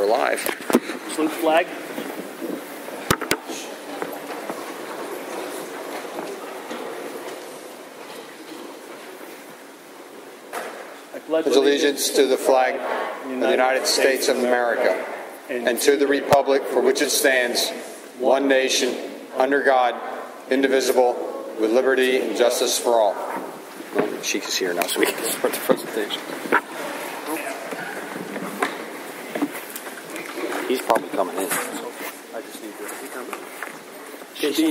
we're live. Salute the flag. I pledge allegiance to the flag of the United States of America and to the republic for which it stands, one nation, under God, indivisible, with liberty and justice for all. Well, Sheik is here now, so we can start the presentation. He's probably coming in. I just need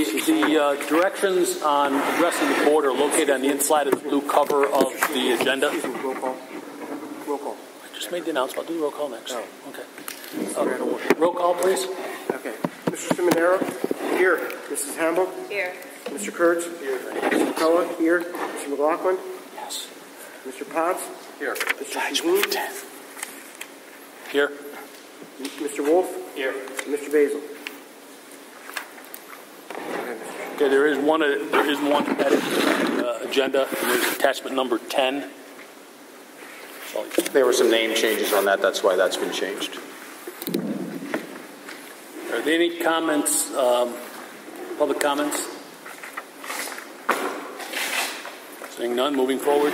to The directions on addressing the board are located on the inside of the blue cover of the agenda. Roll call. Roll call. I just made the announcement. I'll do roll call next. Oh. Okay. Roll call, please. Okay. Mr. Simonero? Here. Mrs. Hamble? Here. Mr. Kurtz? Here. Mr. McCullough? Here. Mr. McLaughlin? Yes. Mr. Potts? Here. Mr. Shaheen? Here. Mr. Wolf? Here. And Mr. Basil? Okay, there is one edit to the agenda, and there's attachment number 10. So, There were some name changes on that. That's why that's been changed. are there any comments, public comments? Seeing none, moving forward.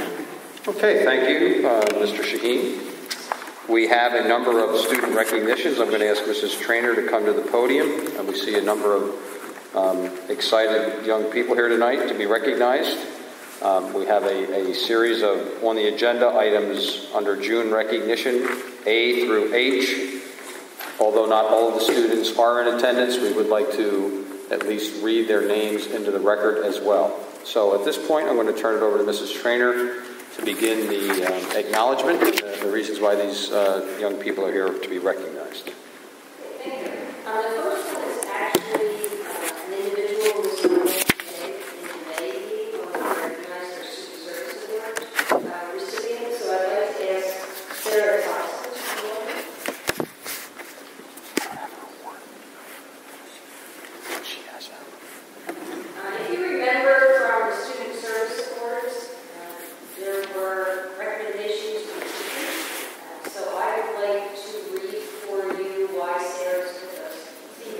Okay, thank you, Mr. Shaheen. We have a number of student recognitions. I'm going to ask Mrs. Trainer to come to the podium. And we see a number of excited young people here tonight to be recognized. We have a series of, on the agenda, items under June recognition, A through H. Although not all of the students are in attendance, we would like to at least read their names into the record as well. So at this point, I'm going to turn it over to Mrs. Trainer to begin the acknowledgement and the reasons why these young people are here to be recognized. Thank you. The first one is actually an individual who's today when we recognize their student service award recipient. So I'd like to ask Sarah Thompson. If you remember from the student service awards, there were recommendations from the teachers. So I would like to read for you why Sarah's with us this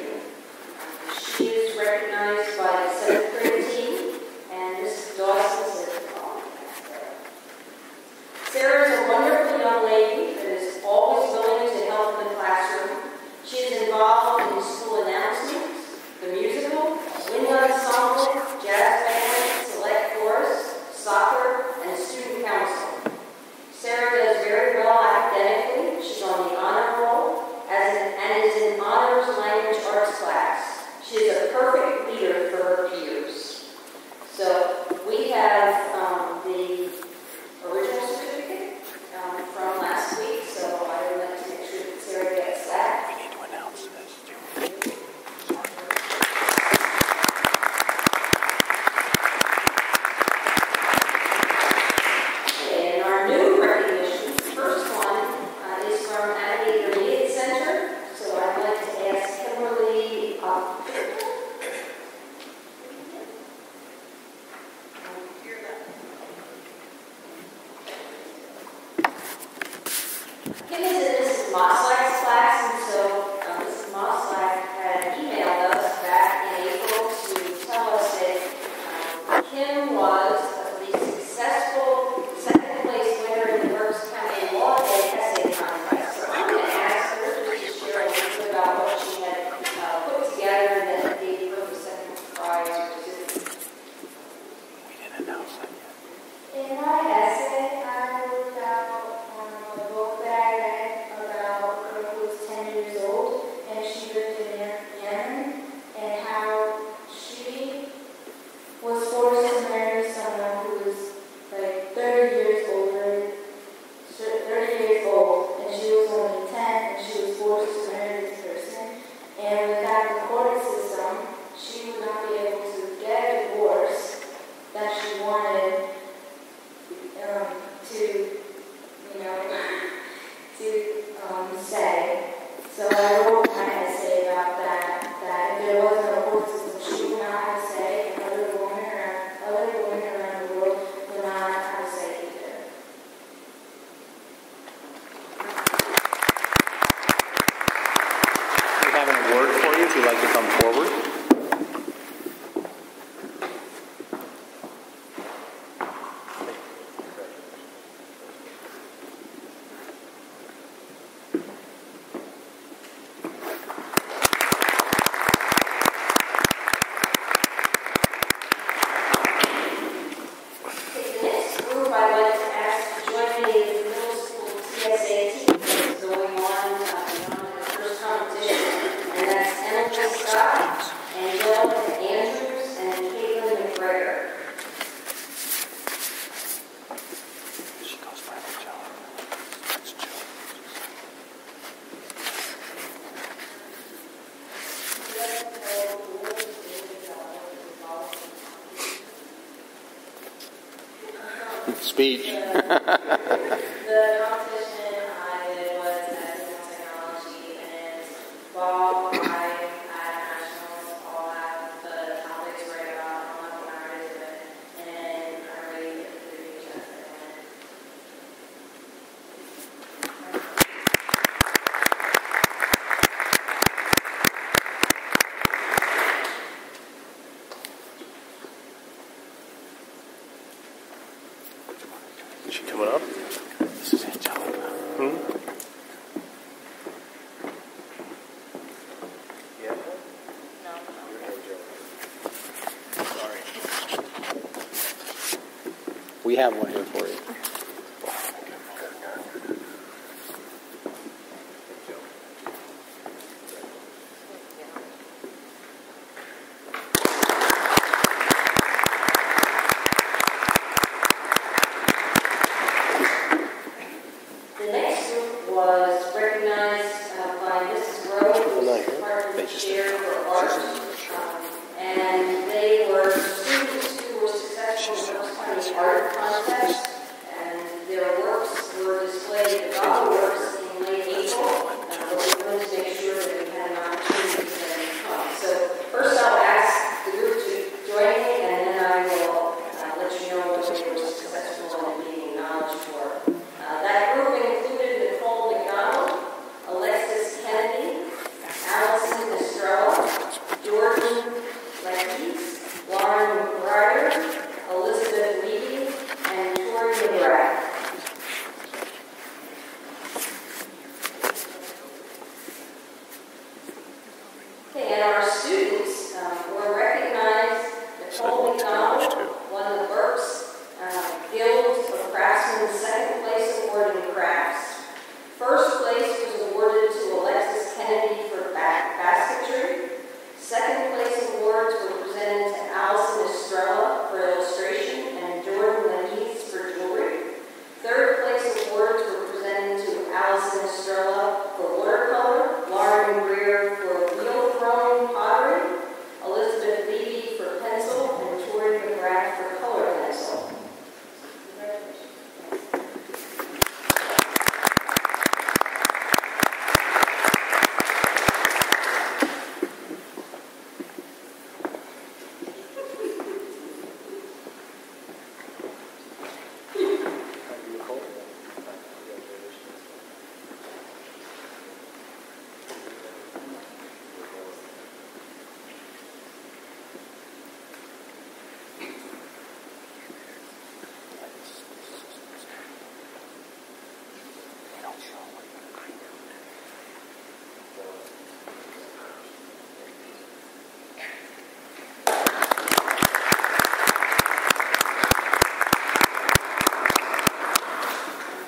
if you'd like to come forward. Speech. The competition I did was Technical Technology, and Bob, I at Nationals all have the topics right about when I read it, and I really did the test and Is she coming up? This is Angelica. Yeah. We have one here for you. the next group was recognized by Mrs. Rowe, who's part of the chair for art, and they were students who were successful in the art contest, and their works were displayed at Gala Works in late April. But we wanted to make sure that we had an opportunity for them to come. So first I'll ask the group to join me, and then I will let you know what they were successful in being acknowledged for. That group included Nicole McDonald, Alexis Kennedy, Allison Estrella, Jordan Leckies, Lauren Breyer, Elizabeth Levy, and Tori McGrath. Okay, and our students were recognized. Nicole McDonald won the Burks Guild of Craftsmen Second Place Award in Crafts. First place was awarded to Alexis Kennedy for basketry. Second place awards were presented to Allison Estrella for illustration and Jordan Lenise for jewelry. Third place awards were presented to Allison Estrella for watercolor, Lauren Greer for wheel throwing pottery, Elizabeth Levy for pencil, and Tori McGrath for color pencil.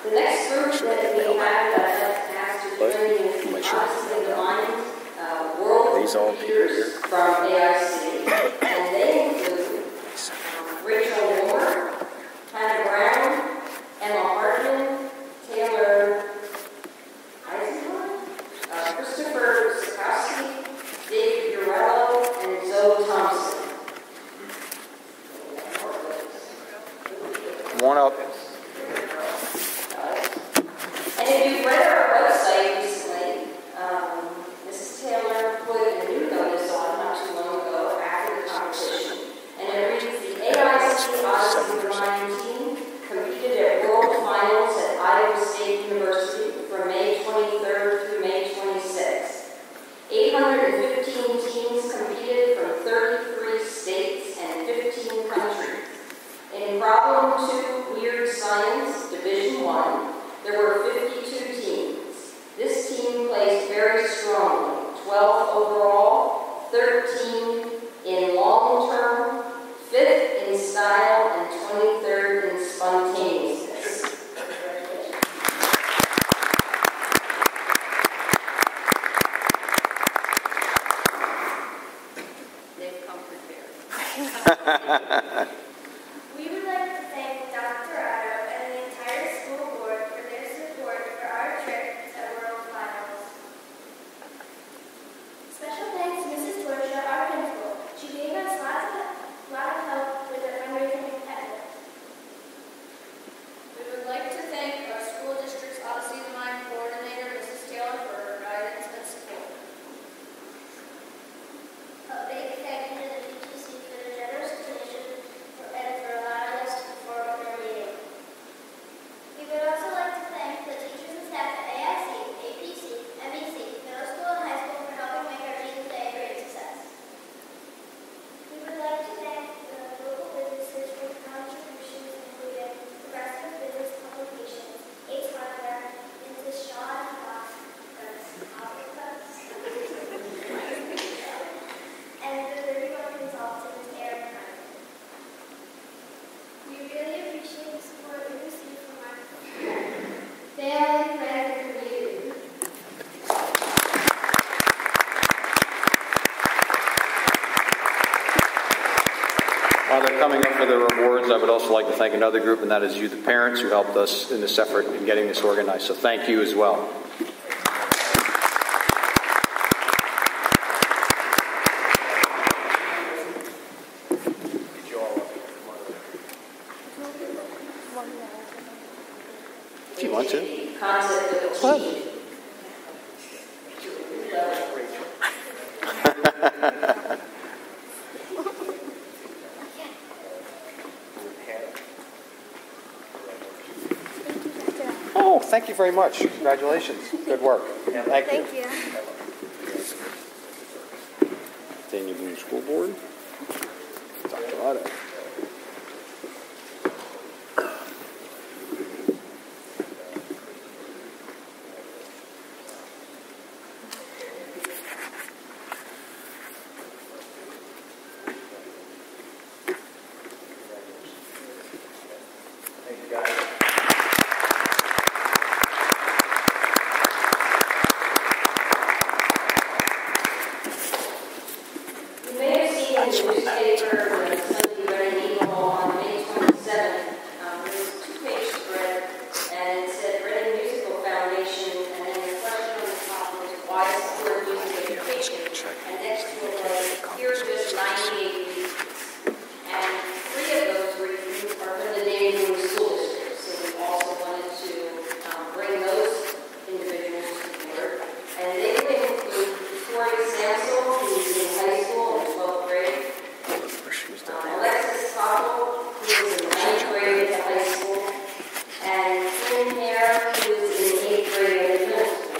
The next group that we have that I'd like to ask to join me is Honestly Defined World These all Computers from AIC. And they include Rachel Moore, Hannah Brown, Emma Hartman, Taylor Eisenhorn, Christopher Sikowski, David Urello, and Zoe Thompson. Come on up. And if you've read our website recently, Mrs. Taylor put a new notice on not too long ago after the competition. And it reads, the AIC Honestly Defined team competed at World Finals at Iowa State University from May 23rd through May 26th. 815 placed very strongly, 12 overall, 13 in long-term, 5th in style, and 23rd in spontaneousness. They've come prepared. We would like to thank Dr. Otto and the entire school board for their support for our trip to World Finals. Special thanks to Mrs. Torcia, our principal. She gave us a lot of help with our fundraising effort. We would like to thank our school district's Odyssey of the Mind coordinator, Mrs. Taylor, for her guidance and support. A big thank you to the PTC for their generous donation and for allowing us to perform at their meeting. We would also like to thank the teachers and staff at AIC, APC, MEC, middle school and high school for helping make our Teens Day a great success. We would like to thank the local businesses for the contributions including Progressive Business Publications, Ace Hardware, and to Sean Fox, and the 31 consultants, Eric Hunt. We really appreciate the support we receive from our family, friends, and community. While they're coming up for their awards, I would also like to thank another group, and that is you, the parents, who helped us in this effort in getting this organized. So thank you as well. If you want to. Concept of team. Oh, thank you very much. Congratulations. Good work. Thank you. Thank you. Daniel Boone School Board. Dr. Otto. You may have seen in the newspaper when Sunday Reading Eagle on May 27th, there was a two-page spread, and it said Reading Musical Foundation, and then the question on the top was why support music education, and next to it was here are just 98 reasons. And 3 of those reasons are from the neighboring school districts, so we also wanted to bring those individuals to board. And they would include Victoria Samsel, who's in high school in 12th grade. Alexis Koppel, who is in 9th grade at high school. And Flynn Hare, who is in 8th grade at middle school.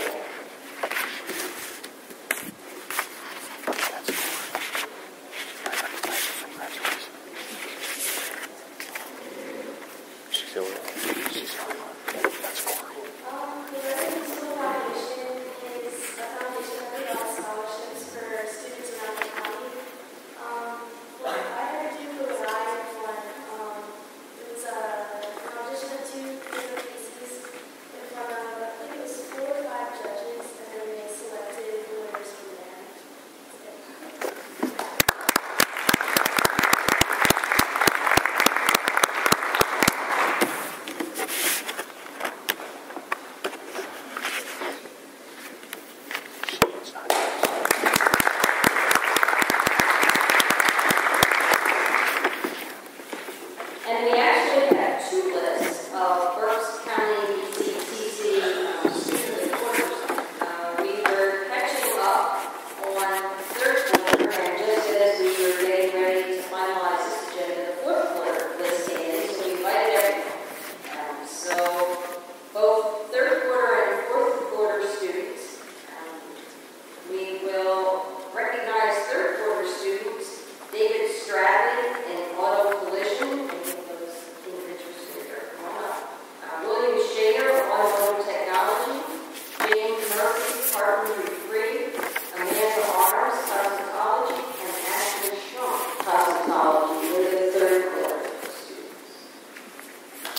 Carpentry Free, Amanda Arms, Cosmetology, and Ashley Strong, Cosmetology, with the third quarter students.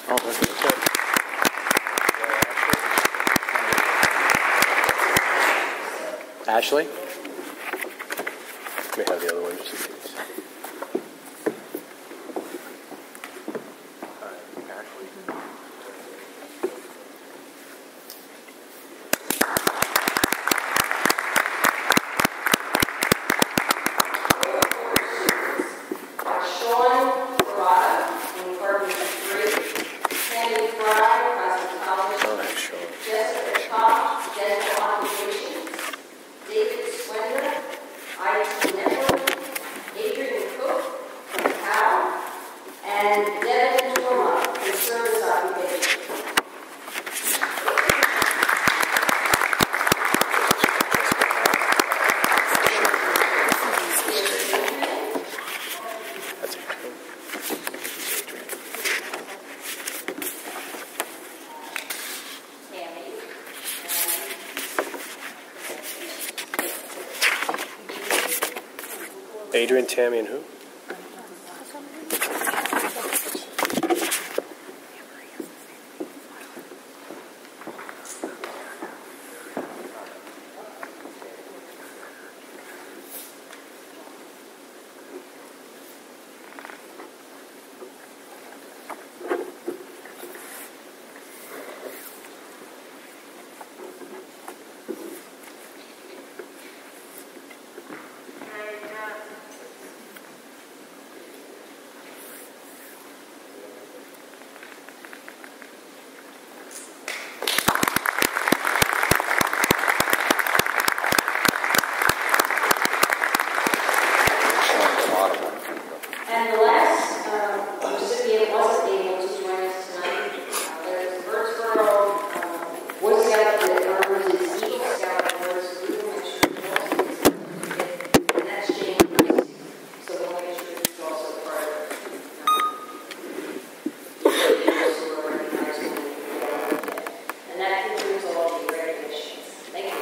Oh, that's good. Ashley? May have the other one just in case. Sean Ferrata, in Carpentry Free, Sandy Fry, Cosmetology, Oh, that's Sean. Jessica Cobb, Dental Occupations, David Swender, IT Network, Adrian Cook from POW, and Devin Torma from Service Occupations. That's Adrian. Tammy, Adrian, Tammy, and who? and the last recipient wasn't able to join us tonight. There's Birdsboro Boy Scout that earned his Eagle Scout Awards. We will make sure he also gets it. And that's James. So we'll make sure he's also part of it. And that concludes all the recognitions. Thank you.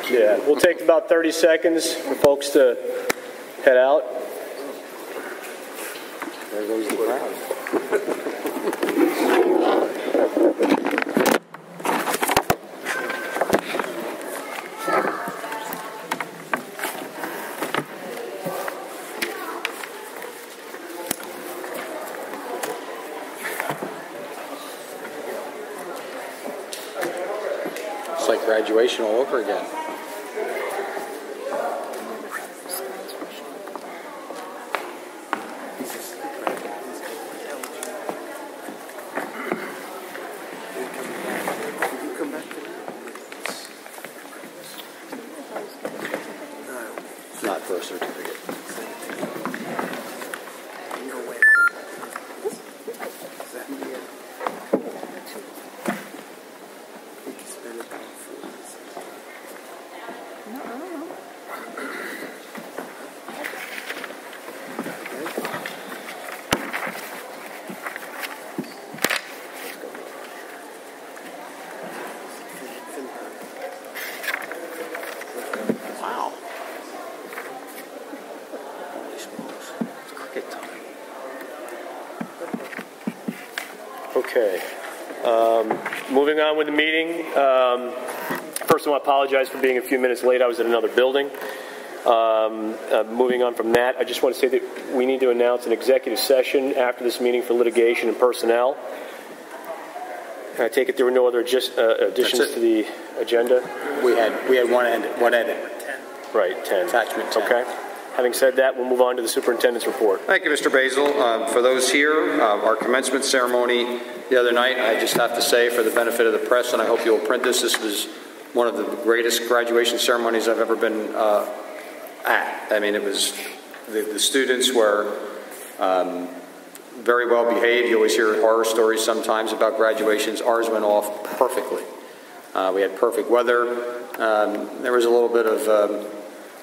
Yeah, we'll take about 30 seconds for folks to head out. There goes the crowd. It's like graduation all over again. Not for a certificate. Wow. Holy smokes. It's cricket time. Okay. Moving on with the meeting. First, I want to apologize for being a few minutes late. I was in another building. Moving on from that, I just want to say that we need to announce an executive session after this meeting for litigation and personnel. I take it there were no other additions to the agenda? We had one edit. Right, 10. Attachment 10. Okay. Having said that, we'll move on to the superintendent's report. Thank you, Mr. Basil. For those here, our commencement ceremony the other night, I just have to say for the benefit of the press, and I hope you'll print this, this was one of the greatest graduation ceremonies I've ever been at. I mean, it was, the students were very well behaved. You always hear horror stories sometimes about graduations. Ours went off perfectly. We had perfect weather. There was a little bit of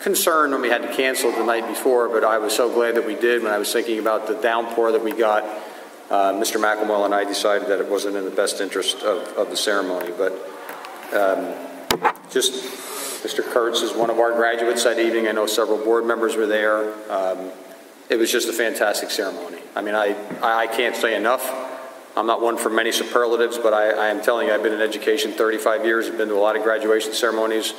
concern when we had to cancel the night before, but I was so glad that we did when I was thinking about the downpour that we got. Mr. McElmore and I decided that it wasn't in the best interest of the ceremony. But just Mr. Kurtz is one of our graduates that evening. I know several board members were there. It was just a fantastic ceremony. I mean, I can't say enough. I'm not one for many superlatives, but I am telling you, I've been in education 35 years. I've been to a lot of graduation ceremonies.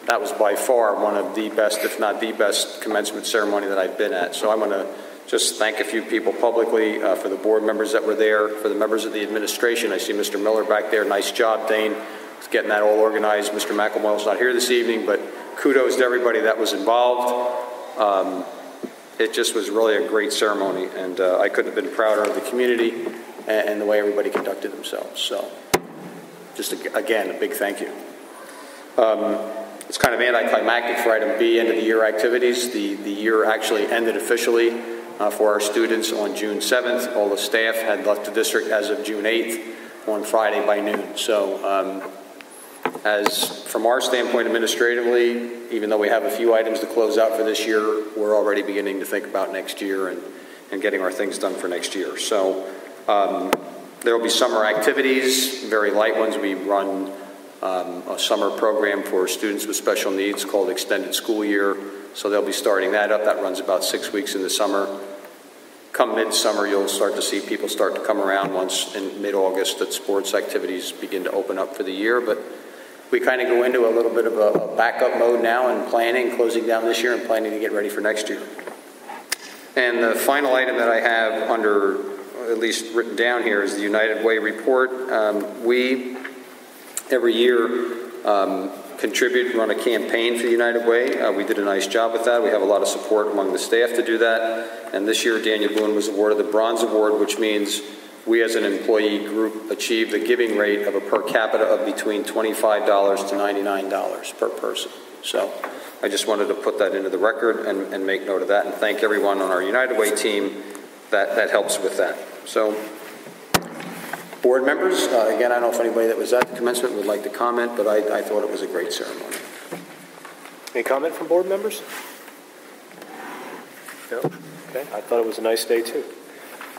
That was by far one of the best, if not the best, commencement ceremony that I've been at. So I'm going to just thank a few people publicly for the board members that were there, for the members of the administration. I see Mr. Miller back there. Nice job, Dane, getting that all organized. Mr. McElmoy's not here this evening, but kudos to everybody that was involved. It just was really a great ceremony, and I couldn't have been prouder of the community and the way everybody conducted themselves. So just, again, a big thank you. It's kind of anticlimactic for item B, end of the year activities. The year actually ended officially for our students on June 7th. All the staff had left the district as of June 8th on Friday by noon. So as from our standpoint administratively, even though we have a few items to close out for this year, we're already beginning to think about next year and getting our things done for next year. So there will be summer activities, very light ones. We run a summer program for students with special needs called Extended School Year. So they'll be starting that up. That runs about 6 weeks in the summer. Come midsummer, you'll start to see people start to come around once in mid-August that sports activities begin to open up for the year. But we kind of go into a little bit of a backup mode now and planning, closing down this year and planning to get ready for next year. And the final item that I have under, at least written down here, is the United Way report. We, every year, contribute, run a campaign for the United Way. We did a nice job with that. We have a lot of support among the staff to do that. And this year, Daniel Boone was awarded the Bronze Award, which means we as an employee group achieved a giving rate of a per capita of between $25 to $99 per person. So I just wanted to put that into the record and make note of that and thank everyone on our United Way team that helps with that. So board members, again, I don't know if anybody that was at the commencement would like to comment, but I thought it was a great ceremony. Any comment from board members? No? Okay. I thought it was a nice day, too.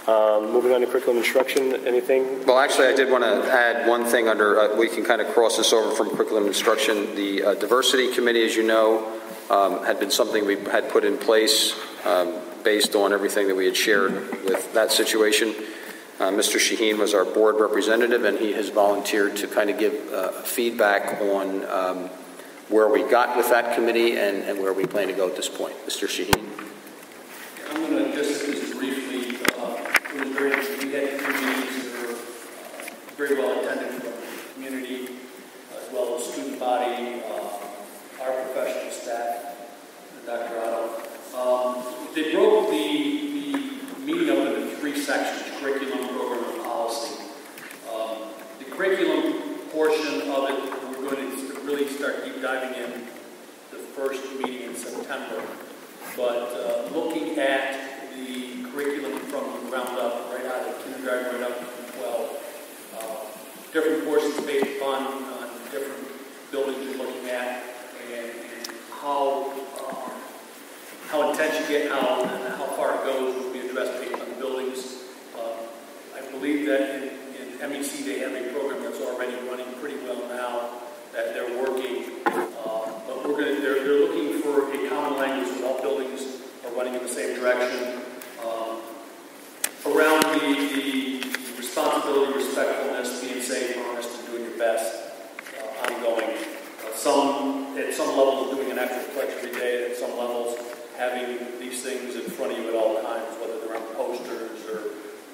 Moving on to curriculum instruction, anything? Well, actually, I did want to add one thing under, we can kind of cross this over from curriculum instruction. The diversity committee, as you know, had been something we had put in place based on everything that we had shared with that situation. Mr. Shaheen was our board representative, and he has volunteered to kind of give feedback on where we got with that committee and where we plan to go at this point. Mr. Shaheen. I'm going to just briefly, it was very, we had 3 meetings that were very well attended from the community, as well as student body, our professional staff, and Dr. Otto. They broke the meeting up into 3 sections: curriculum, program, and policy. The curriculum portion of it, we're going to really start deep diving in the first meeting in September. But looking at the curriculum from the ground up, right out of kindergarten, right up to 12, different portions based upon different buildings you're looking at, and how intense you get, and how far it goes will be addressed based on the buildings. I believe that in MEC they have a program that's already running pretty well now, that they're working. But they're looking for a common language so all buildings are running in the same direction. Around the responsibility, respectfulness, being safe, honest, and doing your best, ongoing. At some levels doing an extra flex every day, at some levels having these things in front of you at all times, whether they're on posters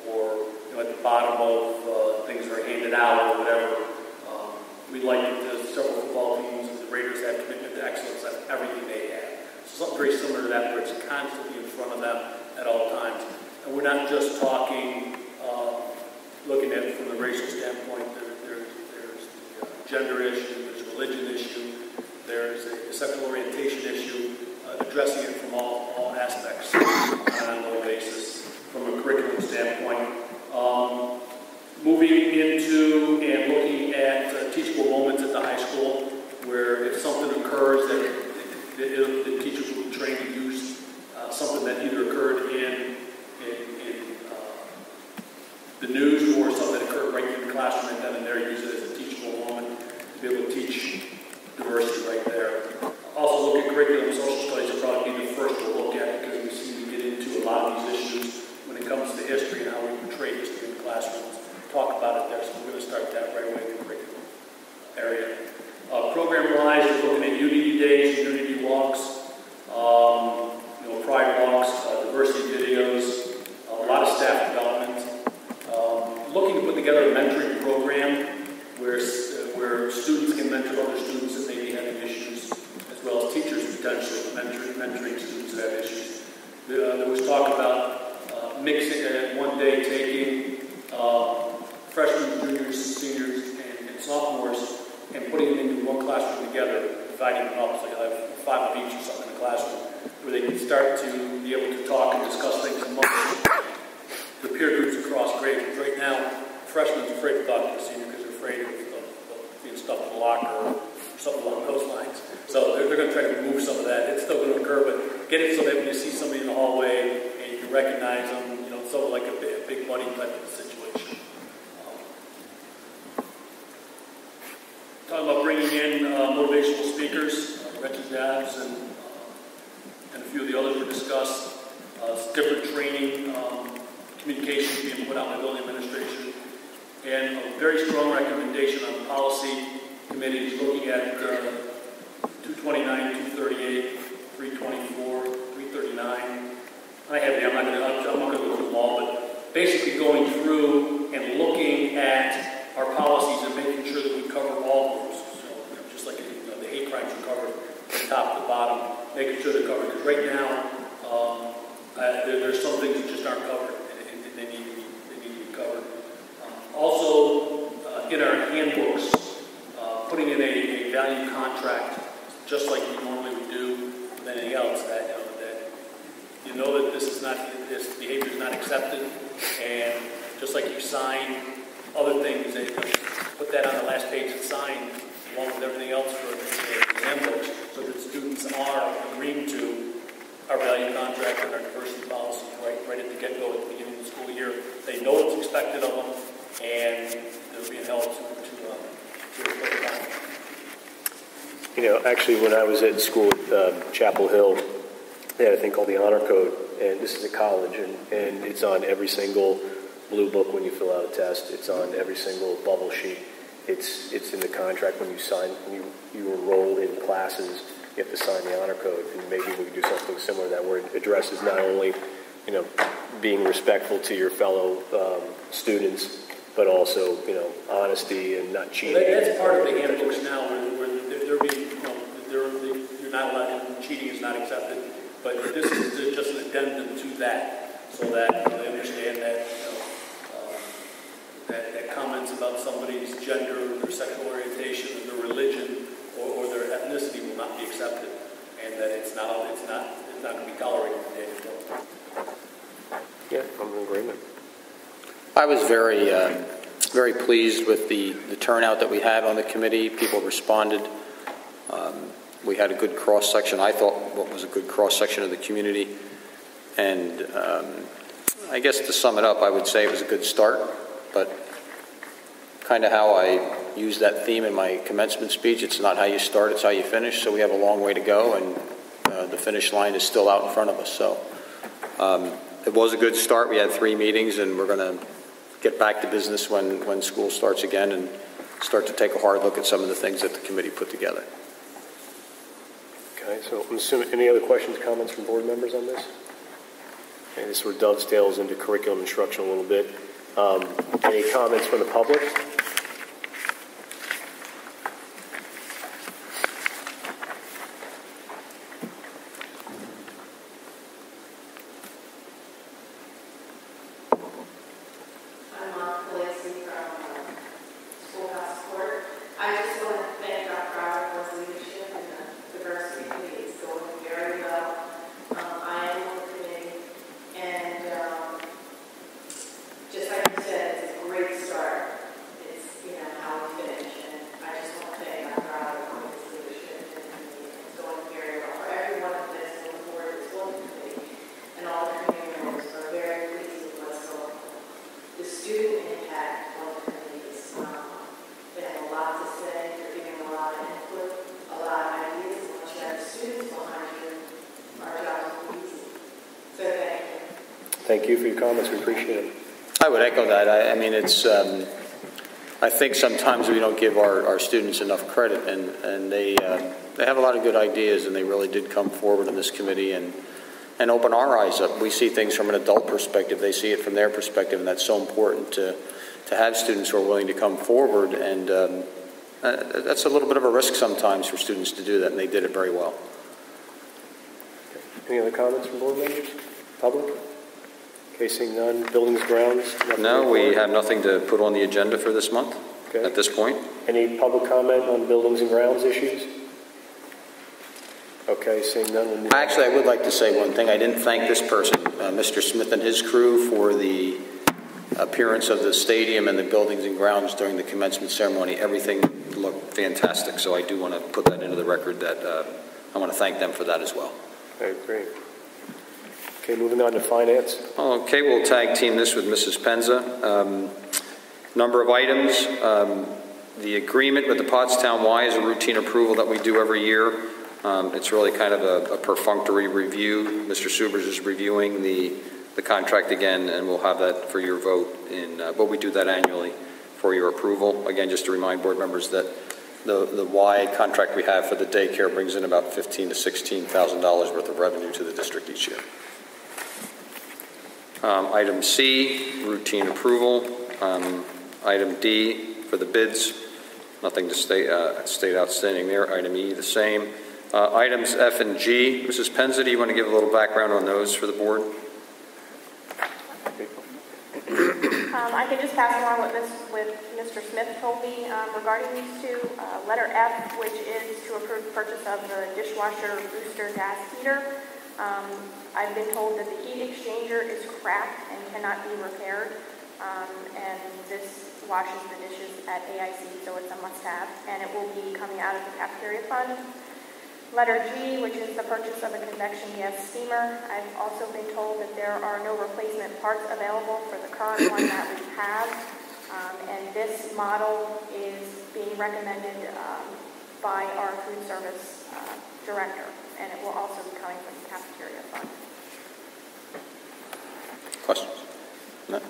or at the bottom of things that are handed out or whatever. We'd like to several football teams, and the Raiders have commitment to excellence on everything they have. So something very similar to that, where it's constantly in front of them at all times. And we're not just talking, looking at it from the racial standpoint. There's the gender issue, there's a religion issue, there's a sexual orientation issue, addressing it from all aspects on an ongoing basis from a curriculum standpoint. Moving into and looking at teachable moments at the high school, where if something occurs, that the teachers will be trained to use something that either occurred in the news or something that occurred right in the classroom and then and there, use it as a teachable moment to be able to teach diversity right there. Also look at curriculum. Social studies will probably be the first to look at because we seem to get into a lot of these issues when it comes to history and how we portray history in the classrooms. Talk about it there, so we're going to start that right away in the curriculum area. Program-wise, we're looking at Unity Days, Unity Walks, Pride Walks, diversity videos, a lot of staff development. Looking to put together a mentoring program where students can mentor other students that may be having issues, as well as teachers potentially mentoring students that have issues. There was talk about mixing one day taking freshmen, juniors, seniors, and sophomores and putting them into one classroom together, dividing them up so you'll have 5 of each or something in the classroom, where they can start to be able to talk and discuss things amongst the peer groups across grades. Right now, freshmen are afraid to talk to the senior because they're afraid of being stuffed in the locker or something along those lines. So they're going to try to remove some of that. It's still going to occur, but get it so that when you see somebody in the hallway and you can recognize them, sort of like a big buddy type of situation. Talking about bringing in motivational speakers, Reggie Dabbs and a few of the others were discussed. Different training, communication being put out by building administration, and a very strong recommendation on the policy committees looking at 229, 238, 324, 339. I have I'm not going to go through them all, but basically going through and looking at our policies and making sure that we cover all groups. So, just like the hate crimes are covered from top to bottom, making sure they're covered. Because right now, there's some things that just aren't covered, and they need to be covered. Also, in our handbooks, putting in a value contract, just like we normally would do with anything else, that this behavior is not accepted, and just like you sign other things, they put that on the last page and sign along with everything else for the handbooks, so that students are agreeing to our value contract and our diversity policy right at the get-go at the beginning of the school year. They know what's expected of them, and they're being held to account. Actually, when I was at school at Chapel Hill, they had a thing called the Honor Code, and this is a college, and it's on every single blue book when you fill out a test. It's on every single bubble sheet. It's in the contract when you sign, when you enroll in classes, you have to sign the Honor Code, and maybe we could do something similar to that, where it addresses not only, being respectful to your fellow students, but also, honesty and not cheating. Well, that's part of the handbooks now, where they're being, you're not allowed, cheating is not accepted. But this is just an addendum to that, so that they understand that that comments about somebody's gender, their sexual orientation, their religion, or their ethnicity will not be accepted, and that it's not going to be tolerated in the day to go. Yeah, I'm in agreement. I was very pleased with the turnout that we had on the committee. People responded. We had a good cross-section. I thought what was a good cross-section of the community. And I guess to sum it up, I would say it was a good start, but kind of how I used that theme in my commencement speech, it's not how you start, it's how you finish. So we have a long way to go, and the finish line is still out in front of us. So it was a good start. We had 3 meetings, and we're going to get back to business when school starts again and start to take a hard look at some of the things that the committee put together. Okay, so I'm assuming, any other questions, comments from board members on this? Okay, this sort of dovetails into curriculum instruction a little bit. Any comments from the public? Just like you said, it's a great start. It's Thank you for your comments. We appreciate it. I would echo that. I mean, it's. I think sometimes we don't give our students enough credit, and they have a lot of good ideas, and they really did come forward in this committee and open our eyes up. We see things from an adult perspective; they see it from their perspective, and that's so important to have students who are willing to come forward. And that's a little bit of a risk sometimes for students to do that, and they did it very well. Any other comments from board members? Public? Okay, seeing none. Buildings, grounds? No, we have nothing to put on the agenda for this month at this point. Any public comment on buildings and grounds issues? Okay, seeing none. Actually, I would like to say one thing. I didn't thank this person, Mr. Smith and his crew, for the appearance of the stadium and the buildings and grounds during the commencement ceremony. Everything looked fantastic, so I do want to put that into the record that I want to thank them for that as well. Okay, great. Okay, moving on to finance. Okay, we'll tag team this with Mrs. Penza. Number of items. The agreement with the Pottstown Y is a routine approval that we do every year. It's really kind of a perfunctory review. Mr. Subers is reviewing the contract again, and we'll have that for your vote but we do that annually for your approval. Again, just to remind board members that the Y contract we have for the daycare brings in about $15,000 to $16,000 worth of revenue to the district each year. Item C, routine approval. Item D, for the bids, nothing to state outstanding there. Item E, the same. Items F and G, Mrs. Penza, do you want to give a little background on those for the board? I can just pass along what Mr. Smith told me regarding these two. Letter F, which is to approve the purchase of the dishwasher booster gas heater. I've been told that the heat exchanger is cracked and cannot be repaired, and this washes the dishes at AIC, so it's a must-have, and it will be coming out of the cafeteria fund. Letter G, which is the purchase of a convection gas steamer. I've also been told that there are no replacement parts available for the current one that we have, and this model is being recommended by our food service director, and it will also be coming from the cafeteria fund. Questions? No?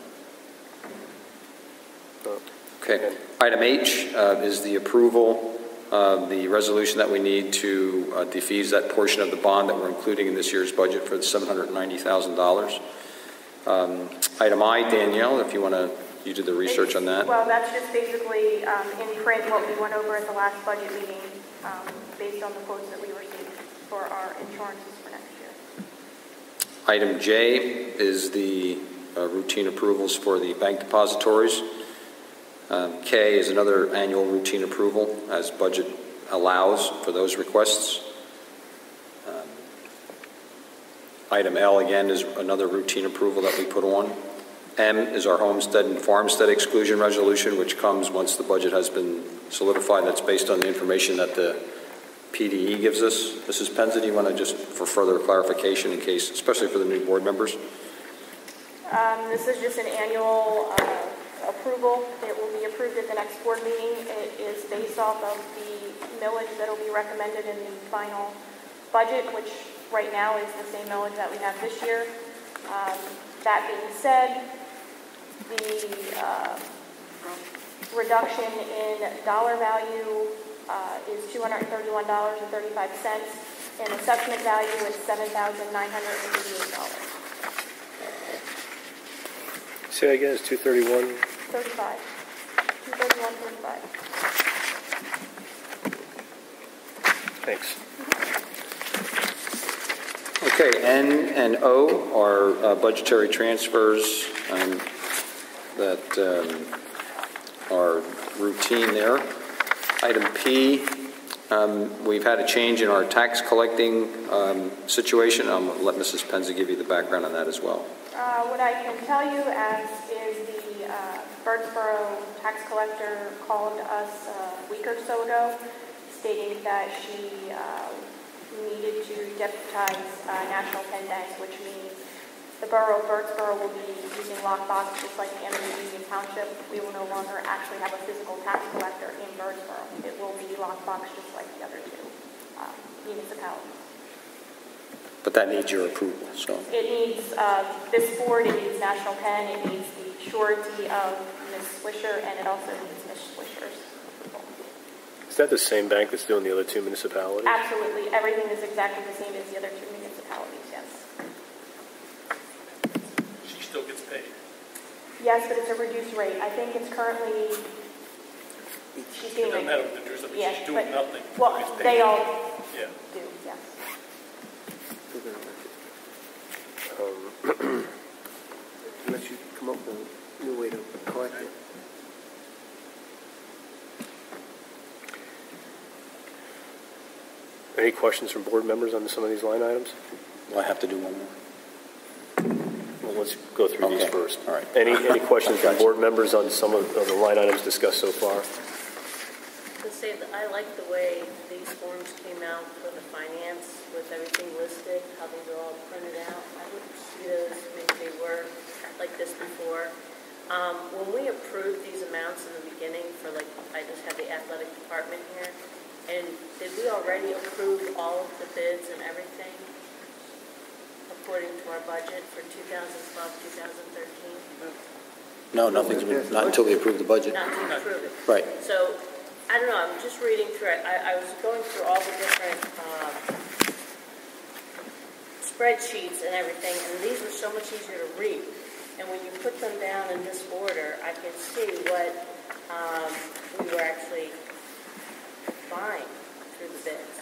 Okay. Item H is the approval of the resolution that we need to defease that portion of the bond that we're including in this year's budget for the $790,000. Item I, Danielle, if you want to, you did the research on that. Well, that's just basically in print what we went over at the last budget meeting based on the quotes that we received for our insurances for next year. Item J is the routine approvals for the bank depositories. K is another annual routine approval as budget allows for those requests. Item L again is another routine approval that we put on. M is our homestead and farmstead exclusion resolution, which comes once the budget has been solidified. That's based on the information that the PDE gives us. Mrs. Penza, do you want to just, for further clarification in case, especially for the new board members? This is just an annual approval. It will be approved at the next board meeting. It is based off of the millage that will be recommended in the final budget, which right now is the same millage that we have this year. That being said, the reduction in dollar value is $231.35, and assessment value is $7,988. Say again, it's 231. 35. 231.35. Thanks. Okay, N and O are budgetary transfers that are routine there. Item P, we've had a change in our tax collecting situation. I'll let Mrs. Penza give you the background on that as well. What I can tell you is the Birdsboro tax collector called us a week or so ago, stating that she needed to deputize National Penn Bank, which means the borough of Birdsboro will be using lockbox just like the end of Union Township. We will no longer actually have a physical tax collector in Birdsboro. It will be lockbox just like the other two municipalities. But that needs your approval, so. It needs this board, it needs National Pen, it needs the surety of Ms. Swisher, and it also needs Ms. Swisher's approval. Is that the same bank that's doing the other two municipalities? Absolutely. Everything is exactly the same as the other two municipalities, yes. She still gets paid. Yes, but it's a reduced rate. I think it's currently, she's It doing doesn't matter what the difference, I mean, she's doing nothing. Well, It's paid. they all Yeah. do, yes. Unless you come up with a new way to collect it. Any questions from board members on some of these line items? Do I have to do one more? Well, let's go through these Okay. first. All right. Any questions from board members on some of the line items discussed so far? To say that I like the way these forms came out for the finance with everything listed, how these are all printed out. I didn't see those, maybe they were like this before. When we approved these amounts in the beginning for like, I just have the athletic department here, and did we already approve all of the bids and everything according to our budget for 2012, 2013? No, nothing's been, not until we approve the budget. Not to approve it. Right. So, I don't know, I'm just reading through it. I was going through all the different spreadsheets and everything, and these were so much easier to read. And when you put them down in this order, I could see what we were actually buying through the bids.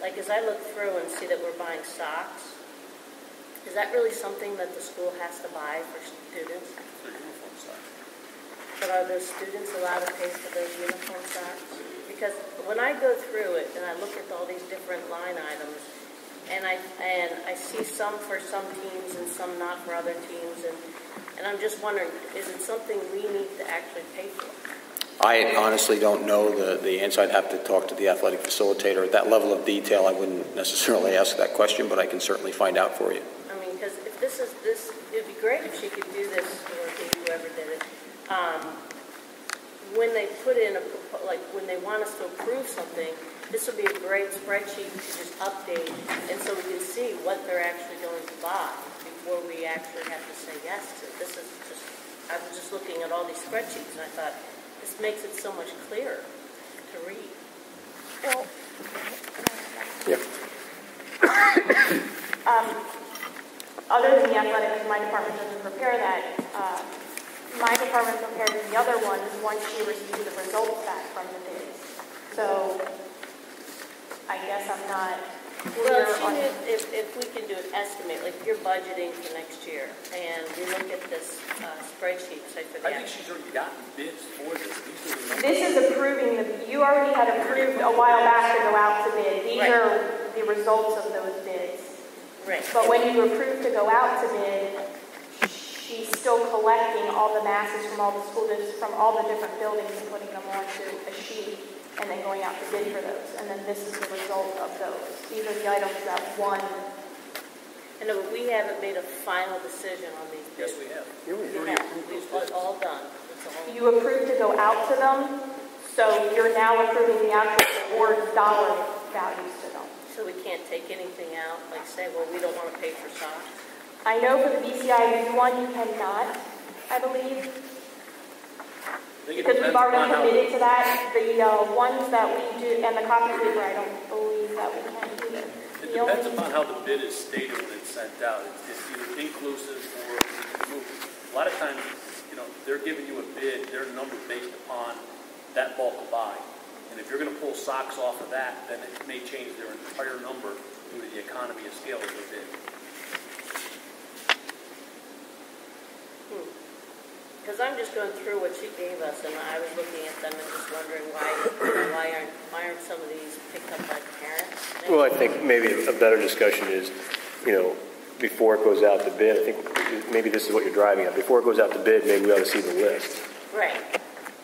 Like, as I look through and see that we're buying socks, is that really something that the school has to buy for students? But are those students allowed to pay for those uniform socks? Because when I go through it and I look at all these different line items, and I see some for some teams and some not for other teams, and I'm just wondering, is it something we need to actually pay for? I honestly don't know the answer. I'd have to talk to the athletic facilitator. At that level of detail, I wouldn't necessarily ask that question, but I can certainly find out for you. I mean, because if this, it'd be great if she could do this, or whoever did it. When they put in when they want us to approve something, this would be a great spreadsheet to just update, and so we can see what they're actually going to buy before we actually have to say yes to it. This is just, I was just looking at all these spreadsheets, and I thought, this makes it so much clearer to read. Well, Yeah. other than the athletics, my department doesn't prepare that. My department prepared the other ones once she received the results back from the bids. So I guess I'm not clear on... If we can do an estimate, like you're budgeting for next year, and we look at this spreadsheet, say for the... I think she's already gotten bids for this. This is approving you already had approved a while back to go out to bid. These are the results of those bids. Right. But when you approve to go out to bid, she's still collecting all the masses from all the school districts, from all the different buildings and putting them onto a sheet and then going out to bid for those. And then this is the result of those. These are the items that won. I know, but we haven't made a final decision on these bids. Yes, we have. It's all done. It's all You approved to go out to them, so you're now approving the actual award dollar values to them. So we can't take anything out, like say, well, we don't want to pay for socks. I know for the BCIU one you cannot, I believe, because we've already committed to that. The ones that we do, and the copy paper, I don't believe that we can either. It depends upon how the bid is stated when it's sent out. It's either inclusive or exclusive. A lot of times, they're giving you a bid, their number based upon that bulk buy. And if you're going to pull socks off of that, then it may change their entire number due to the economy of scale of the bid. Because I'm just going through what she gave us, and I was looking at them and just wondering why aren't some of these picked up by parents? Well, I think maybe a better discussion is, before it goes out to bid, I think maybe this is what you're driving at. Before it goes out to bid, maybe we ought to see the list. Right.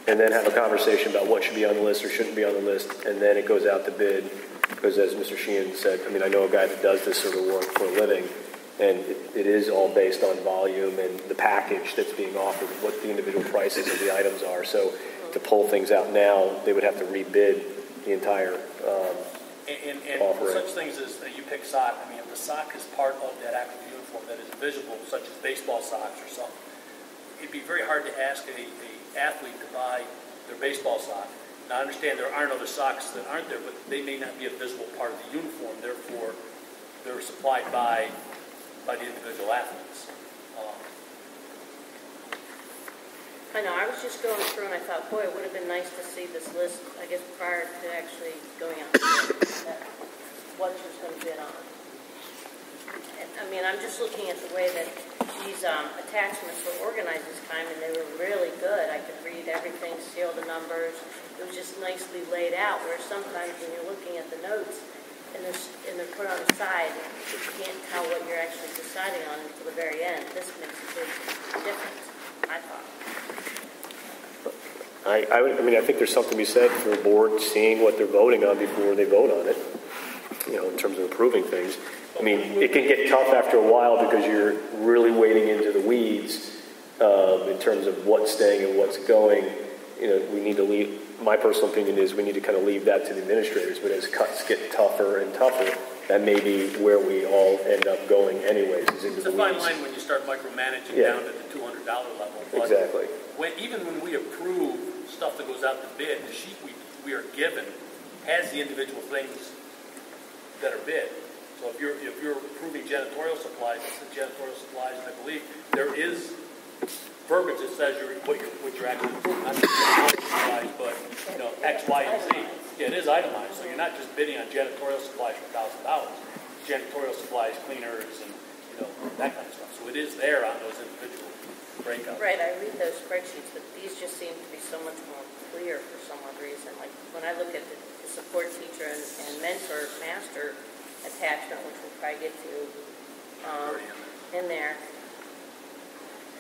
And then have a conversation about what should be on the list or shouldn't be on the list, and then it goes out to bid. Because as Mr. Sheehan said, I know a guy that does this sort of work for a living, and it is all based on volume and the package that's being offered, what the individual prices of the items are. So to pull things out now, they would have to rebid the entire And Offering. such things as you pick sock. I mean, if the sock is part of that actual uniform that is visible, such as baseball socks or something, it'd be very hard to ask a athlete to buy their baseball sock. Now, I understand there aren't other socks that aren't there, but they may not be a visible part of the uniform. Therefore, they're supplied by the individual athletes. I know, I was just going through and I thought, boy, it would have been nice to see this list, I guess, prior to actually going out to bid, what she was going to bid on. And, I mean, I'm just looking at the way that these attachments were organized this time, and they were really good. I could read everything, see all the numbers. It was just nicely laid out, where sometimes when you're looking at the notes and they're put on the side, you can't tell what you're actually deciding on until the very end. This makes a big difference, I thought. I think there's something to be said for a board seeing what they're voting on before they vote on it, in terms of approving things. I mean, it can get tough after a while because you're really wading into the weeds in terms of what's staying and what's going. We need to leave, my personal opinion is we need to kind of leave that to the administrators, but as cuts get tougher and tougher, that may be where we all end up going anyways, is into the weeds. It's a fine line when you start micromanaging down to the $200 level. But exactly. Even when we approve stuff that goes out to bid, the sheet we are given has the individual things that are bid. So if you're approving janitorial supplies, it's the janitorial supplies, and I believe there is verbiage that says what you're actually approving, not just janitorial supplies, but X, Y, and Z. Yeah, it is itemized, so you're not just bidding on janitorial supplies for $1,000. Janitorial supplies, cleaners, and that kind of stuff. So it is there on those individual breakouts. Right, I read those spreadsheets, but these just seem to be so much more clear for some odd reason. Like when I look at the support teacher and mentor master attachment, which we'll probably get to in there,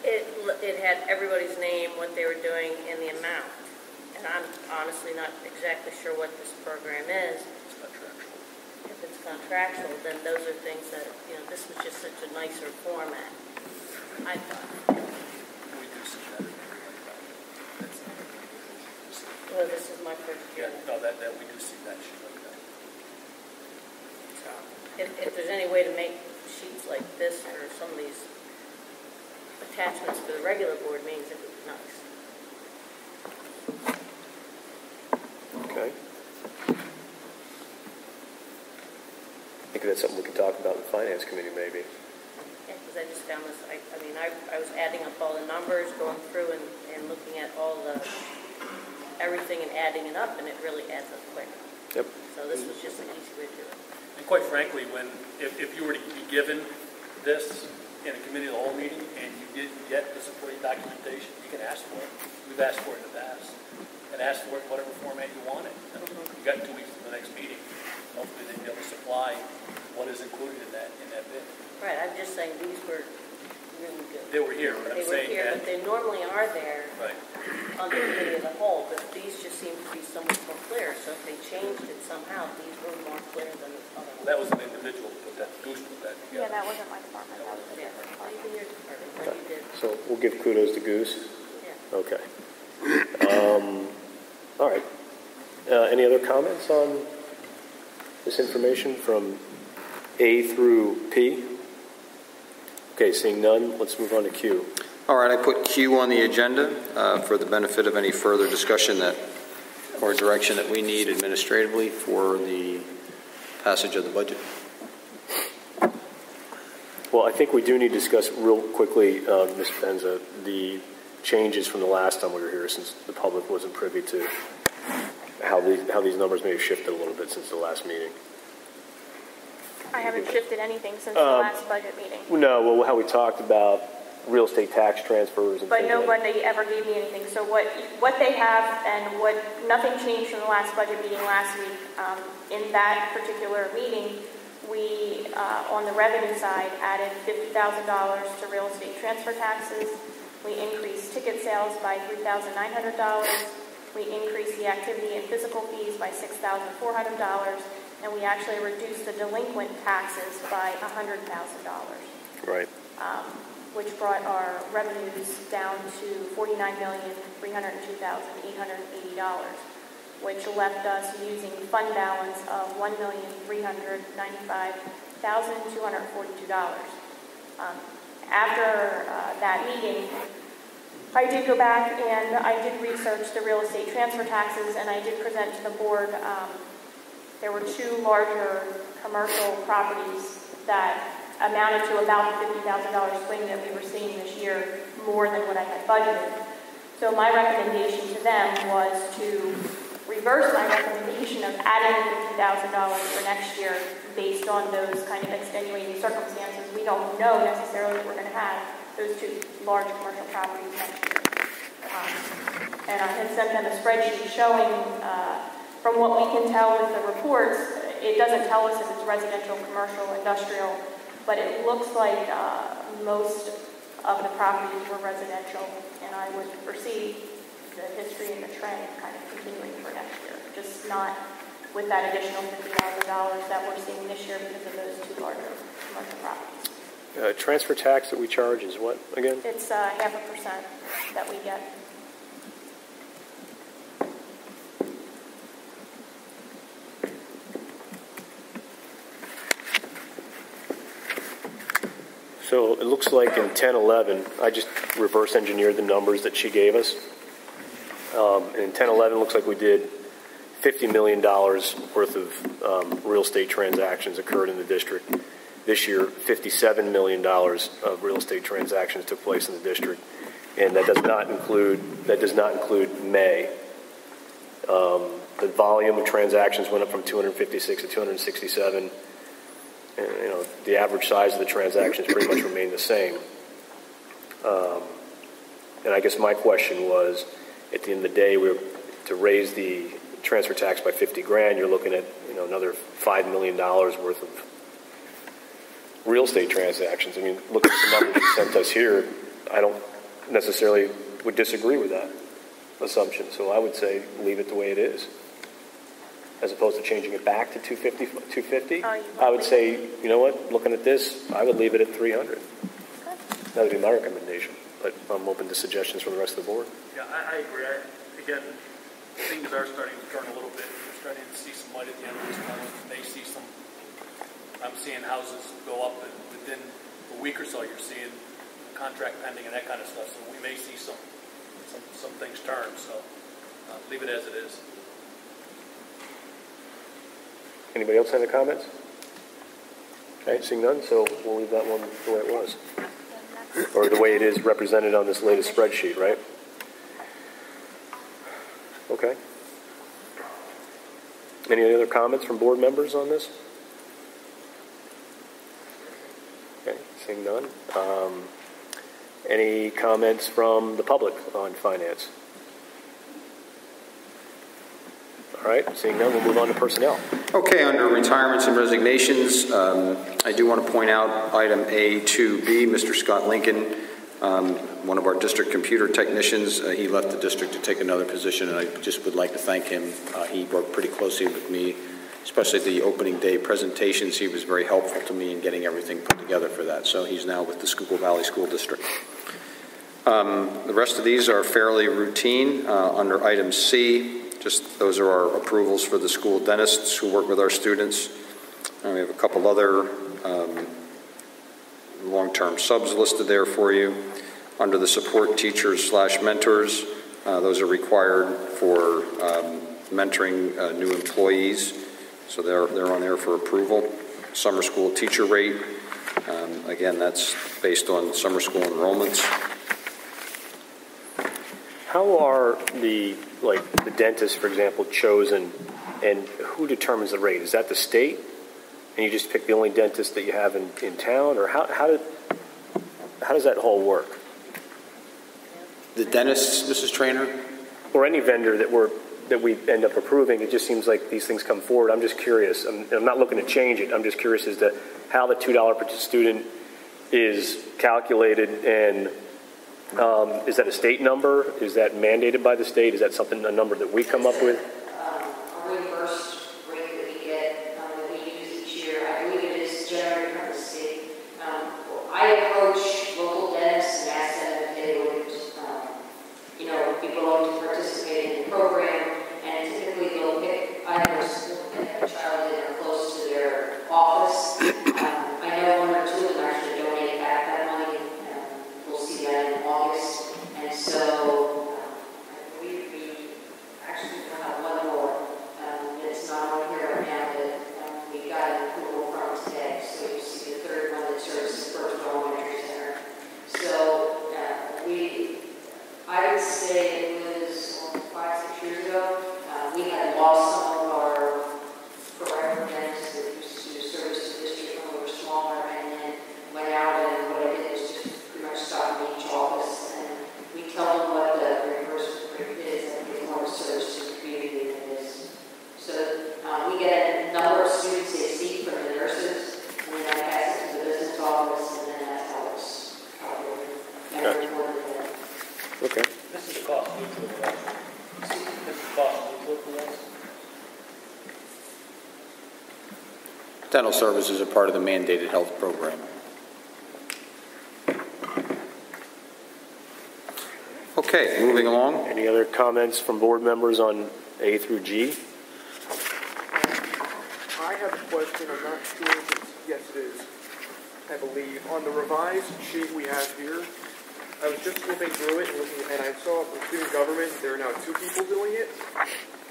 it had everybody's name, what they were doing, and the amount. And I'm honestly not exactly sure what this program is. It's contractual. If it's contractual, then those are things that, this was just such a nicer format, I thought. We do see that in the Well, this is my first year. Yeah, no, that we do see that sheet like that. So, if there's any way to make sheets like this or some of these attachments for the regular board meetings, it would be nice. Okay. I think that's something we can talk about in the Finance Committee, maybe. Yeah, because I just found this, I was adding up all the numbers, going through and looking at all everything and adding it up, and it really adds up quick. Yep. So this was just an easy way to do it. And quite frankly, if you were to be given this in a committee of the whole meeting and you didn't get the supporting documentation, you can ask for it. We've asked for it in the past. And ask for it in whatever format you want it. You've got 2 weeks to the next meeting. Hopefully they'll be able to supply what is included in that bid. Right, I'm just saying these were really good. They were here, but I'm saying They were here, that. but they normally are there Right. on the committee of the whole, but these just seem to be so much more clear. So if they changed it somehow, these were more clear than the other ones. That was an individual who put that, Goose put that together. Yeah, that wasn't my department. That was a Yeah, different well, department. even your department, what you did. So we'll give kudos to Goose. Yeah. Okay. All right. Any other comments on this information from A through P? Okay, seeing none, let's move on to Q. All right, I put Q on the agenda for the benefit of any further discussion or direction that we need administratively for the passage of the budget. Well, I think we do need to discuss real quickly, Ms. Penza, the changes from the last time we were here, since the public wasn't privy to how these numbers may have shifted a little bit since the last meeting. I haven't shifted anything since the last budget meeting. No, well, how we talked about real estate tax transfers and But things like nobody ever gave me anything. So what they have and nothing changed from the last budget meeting last week. In that particular meeting, we, on the revenue side, added $50,000 to real estate transfer taxes. We increased ticket sales by $3,900. We increased the activity and physical fees by $6,400. And we actually reduced the delinquent taxes by $100,000. Right. Which brought our revenues down to $49,302,880. which left us using fund balance of $1,395,242. After that meeting, I did go back and I did research the real estate transfer taxes, and I did present to the board. There were two larger commercial properties that amounted to about the $50,000 swing that we were seeing this year, more than what I had budgeted. So my recommendation to them was to reverse my recommendation of adding $50,000 for next year based on those kind of extenuating circumstances. We don't know necessarily that we're going to have those two large commercial properties next year. And I had sent them a spreadsheet showing, from what we can tell with the reports, it doesn't tell us if it's residential, commercial, industrial, but it looks like most of the properties were residential, and I would foresee the history and the trend kind of continuing for next year, just not with that additional $50,000 that we're seeing this year because of those two larger commercial properties. Transfer tax that we charge is what again? It's 0.5% that we get. So it looks like in 10-11, I just reverse engineered the numbers that she gave us. In 10-11, it looks like we did $50 million worth of real estate transactions occurred in the district. This year, $57 million of real estate transactions took place in the district, and that does not include May. The volume of transactions went up from 256 to 267. And, the average size of the transactions pretty much remained the same. And I guess my question was, at the end of the day, to raise the transfer tax by $50,000, you're looking at another $5 million worth of real estate transactions. I mean, look at the numbers you sent us here. I don't necessarily would disagree with that assumption. So I would say leave it the way it is, as opposed to changing it back to 250. I would say, you know what? Looking at this, I would leave it at 300. That would be my recommendation. But I'm open to suggestions from the rest of the board. Yeah, I agree. Again, things are starting to turn a little bit. We're starting to see some light at the end of this tunnel. May see some. I'm seeing houses go up, and within a week or so, you're seeing contract pending and that kind of stuff. So we may see some things turn. So leave it as it is. Anybody else have any comments? Okay, seeing none, so we'll leave that one the way it was. Or the way it is represented on this latest spreadsheet, right? Okay. Any other comments from board members on this? Okay, seeing none. Any comments from the public on finance? All right, seeing none, we'll move on to personnel. Okay, under retirements and resignations, I do want to point out item A2B, Mr. Scott Lincoln, one of our district computer technicians. He left the district to take another position, and I just would like to thank him. He worked pretty closely with me, especially at the opening day presentations. He was very helpful to me in getting everything put together for that. So he's now with the Schuylkill Valley School District. The rest of these are fairly routine. Under item C, just those are our approvals for the school dentists who work with our students. And we have a couple other long-term subs listed there for you. Under the support teachers / mentors, those are required for mentoring new employees. So they're on there for approval. Summer school teacher rate, again, that's based on summer school enrollments. How are the dentists, for example, chosen, and who determines the rate? Is that the state, and you just pick the only dentist that you have in town, or how does that whole work? The dentists, Mrs. Trainer? Or any vendor that we end up approving, it just seems like these things come forward. I'm just curious. I'm not looking to change it. I'm just curious as to how the $2 per student is calculated, and is that a state number? Is that mandated by the state? Is that a number that we come up with? A reimbursed rate that we get that we use each year. I believe it is generated from the state. I approach local dentists and ask them if they would, be willing to participate in the program, and typically lost some of our forever events that used to service the district when we were smaller, and then went out, and what I did was just pretty much stop in each office, and we tell them what the reimbursement rate is, and it's more service to the community than it is. So we get a number of students they see from the nurses, and then I pass it to the business office, and then that's how it's calculated. And reported to them. Okay. This is the cost neutral for us. This is cost neutral for us. Dental services are part of the mandated health program. Okay, moving along. Any other comments from board members on A through G? I have a question. I'm not sure if it's, yes it is, I believe. On the revised sheet we have here, I was just flipping through it and I saw for student government there are now 2 people doing it.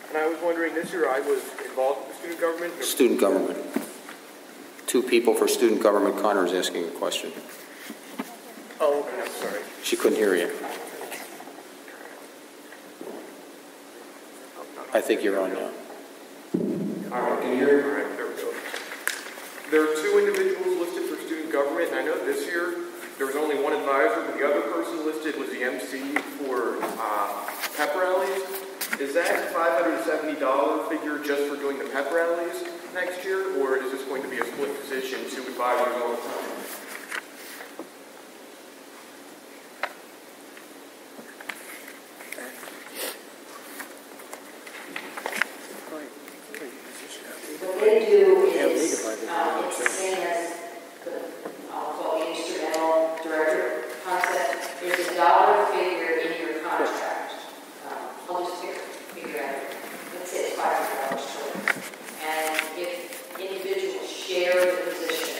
And I was wondering, this year I was involved with student government. Student government. 2 people for student government. Connor is asking a question. Oh, okay, I'm sorry. She couldn't hear you. I think you're on now. All right, can you hear me? All right, there we go. There are 2 individuals listed for student government, and I know this year there was only 1 advisor, but the other person listed was the MC for pep rallies. Is that $570 figure just for doing the pep rallies next year, or is this going to be a split position, 2 advisors all the time? What they do is, it's the same as the, I'll call it instrumental director concept. There's a dollar figure in your contract. I'll just figure out, let's say it's $500 total. And if individuals share the position,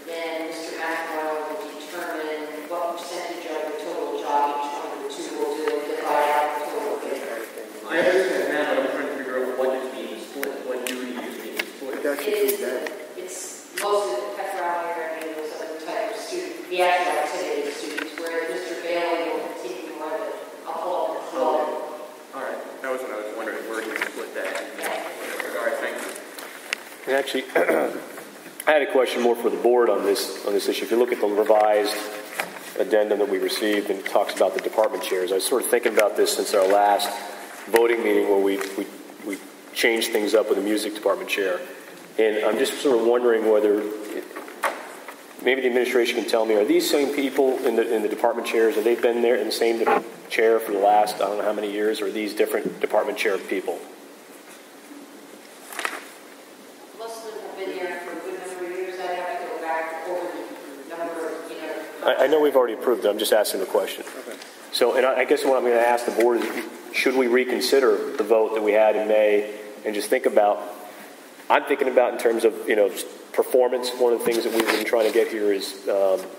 then Mr. McElroy will determine what percentage of the total job each one of the 2 will do, divide out the total figure. I understand that, but I'm trying to figure out what is being split, what duty is being split. It's most of the pep rally and those other type of student, the actual activity of students, where Mr. Bailey will continue more of it. I'll pull up the flow. All right, that was what I was wondering, where do you split that? Yeah. All right, thank you. And actually, I had a question more for the board on this issue. If you look at the revised addendum that we received, and it talks about the department chairs, I was sort of thinking about this since our last voting meeting where we changed things up with the music department chair. And I'm just sort of wondering whether maybe the administration can tell me, are these same people in the department chairs, have they been there in the same chair for the last, I don't know how many years, or are these different department chair people? Most of them have been here for a good number of years. I'd have to go back over the number of, I know we've already approved it. I'm just asking the question. Okay. So, and I guess what I'm going to ask the board is, should we reconsider the vote that we had in May and just think about, I'm thinking about in terms of, performance. One of the things that we've been trying to get here is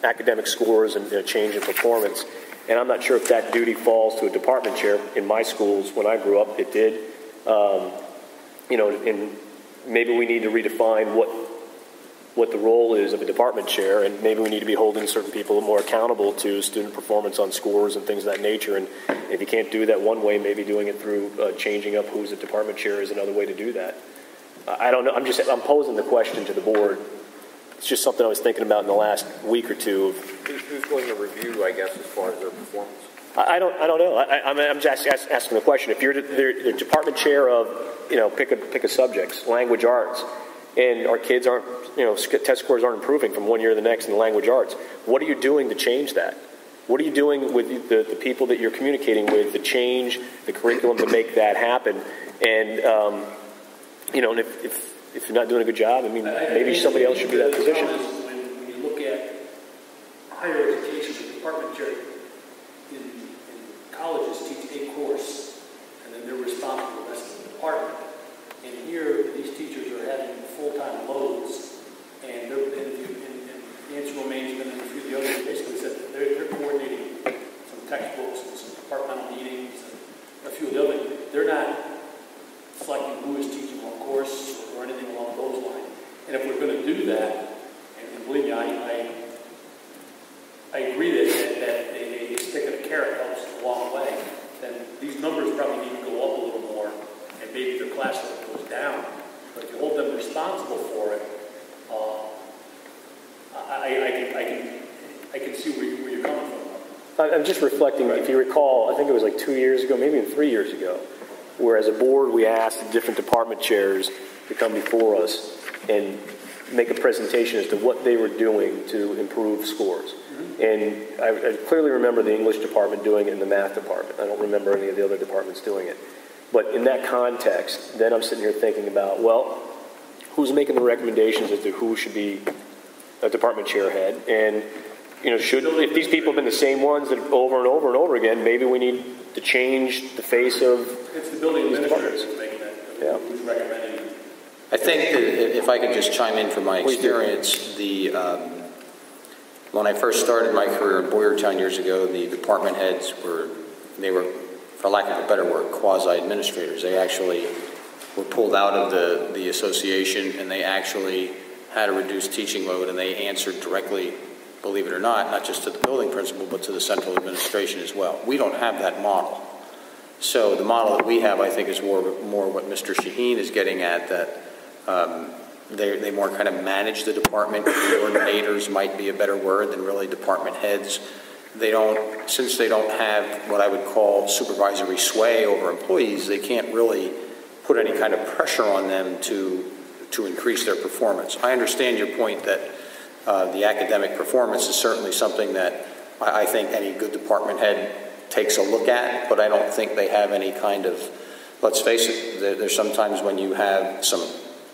academic scores and change in performance. And I'm not sure if that duty falls to a department chair. In my schools, when I grew up, it did. And maybe we need to redefine what the role is of a department chair, and maybe we need to be holding certain people more accountable to student performance on scores and things of that nature. And if you can't do that one way, maybe doing it through changing up who's a department chair is another way to do that. I don't know. I'm posing the question to the board. It's just something I was thinking about in the last week or two. Who's going to review, I guess, as far as their performance? I don't know. I'm just asking the question. If you're the department chair of, pick a subject, language arts, and our kids aren't, test scores aren't improving from one year to the next in the language arts, what are you doing to change that? What are you doing with the people that you're communicating with to change the curriculum to make that happen? And, and if you're not doing a good job, maybe somebody else should be in that position. When you look at higher education, the department chair in colleges teach a course, and then they're responsible for the rest of the department. And here, these teachers are having full-time loads, and the answer remains, and a few of the others basically said that they're coordinating some textbooks and some departmental meetings, and a few of the others. They're not selecting who is teaching what course or anything along those lines. And if we're going to do that, and believe me, I agree that a stick and a carrot helps a long way, then these numbers probably need to go up a little more, and maybe they're classroom goes down. But if you hold them responsible for it, I can see where you're coming from. I'm just reflecting, if you recall, I think it was like 2 years ago, maybe even 3 years ago, where as a board we asked the different department chairs to come before us and make a presentation as to what they were doing to improve scores. Mm-hmm. And I clearly remember the English department doing it and the math department. I don't remember any of the other departments doing it. But in that context, then I'm sitting here thinking about, well, who's making the recommendations as to who should be a department chair head? And, you know, if these people have been the same ones that over and over and over again, maybe we need to change the face of it's the building administrator who's making that. Yeah. Who's recommending it. I think that if I could just chime in from my experience, when I first started my career in Boyertown years ago, the department heads were, for lack of a better word, quasi-administrators. They actually were pulled out of the association, and they actually had a reduced teaching load, and they answered directly, believe it or not just to the building principal, but to the central administration as well. We don't have that model. So the model that we have, I think, is more what Mr. Shaheen is getting at, that they more kind of manage the department. Coordinators might be a better word than really department heads. Since they don't have what I would call supervisory sway over employees, they can't really put any kind of pressure on them to increase their performance. I understand your point that the academic performance is certainly something that I think any good department head takes a look at, but I don't think they have any kind of, let's face it, there's sometimes when you have some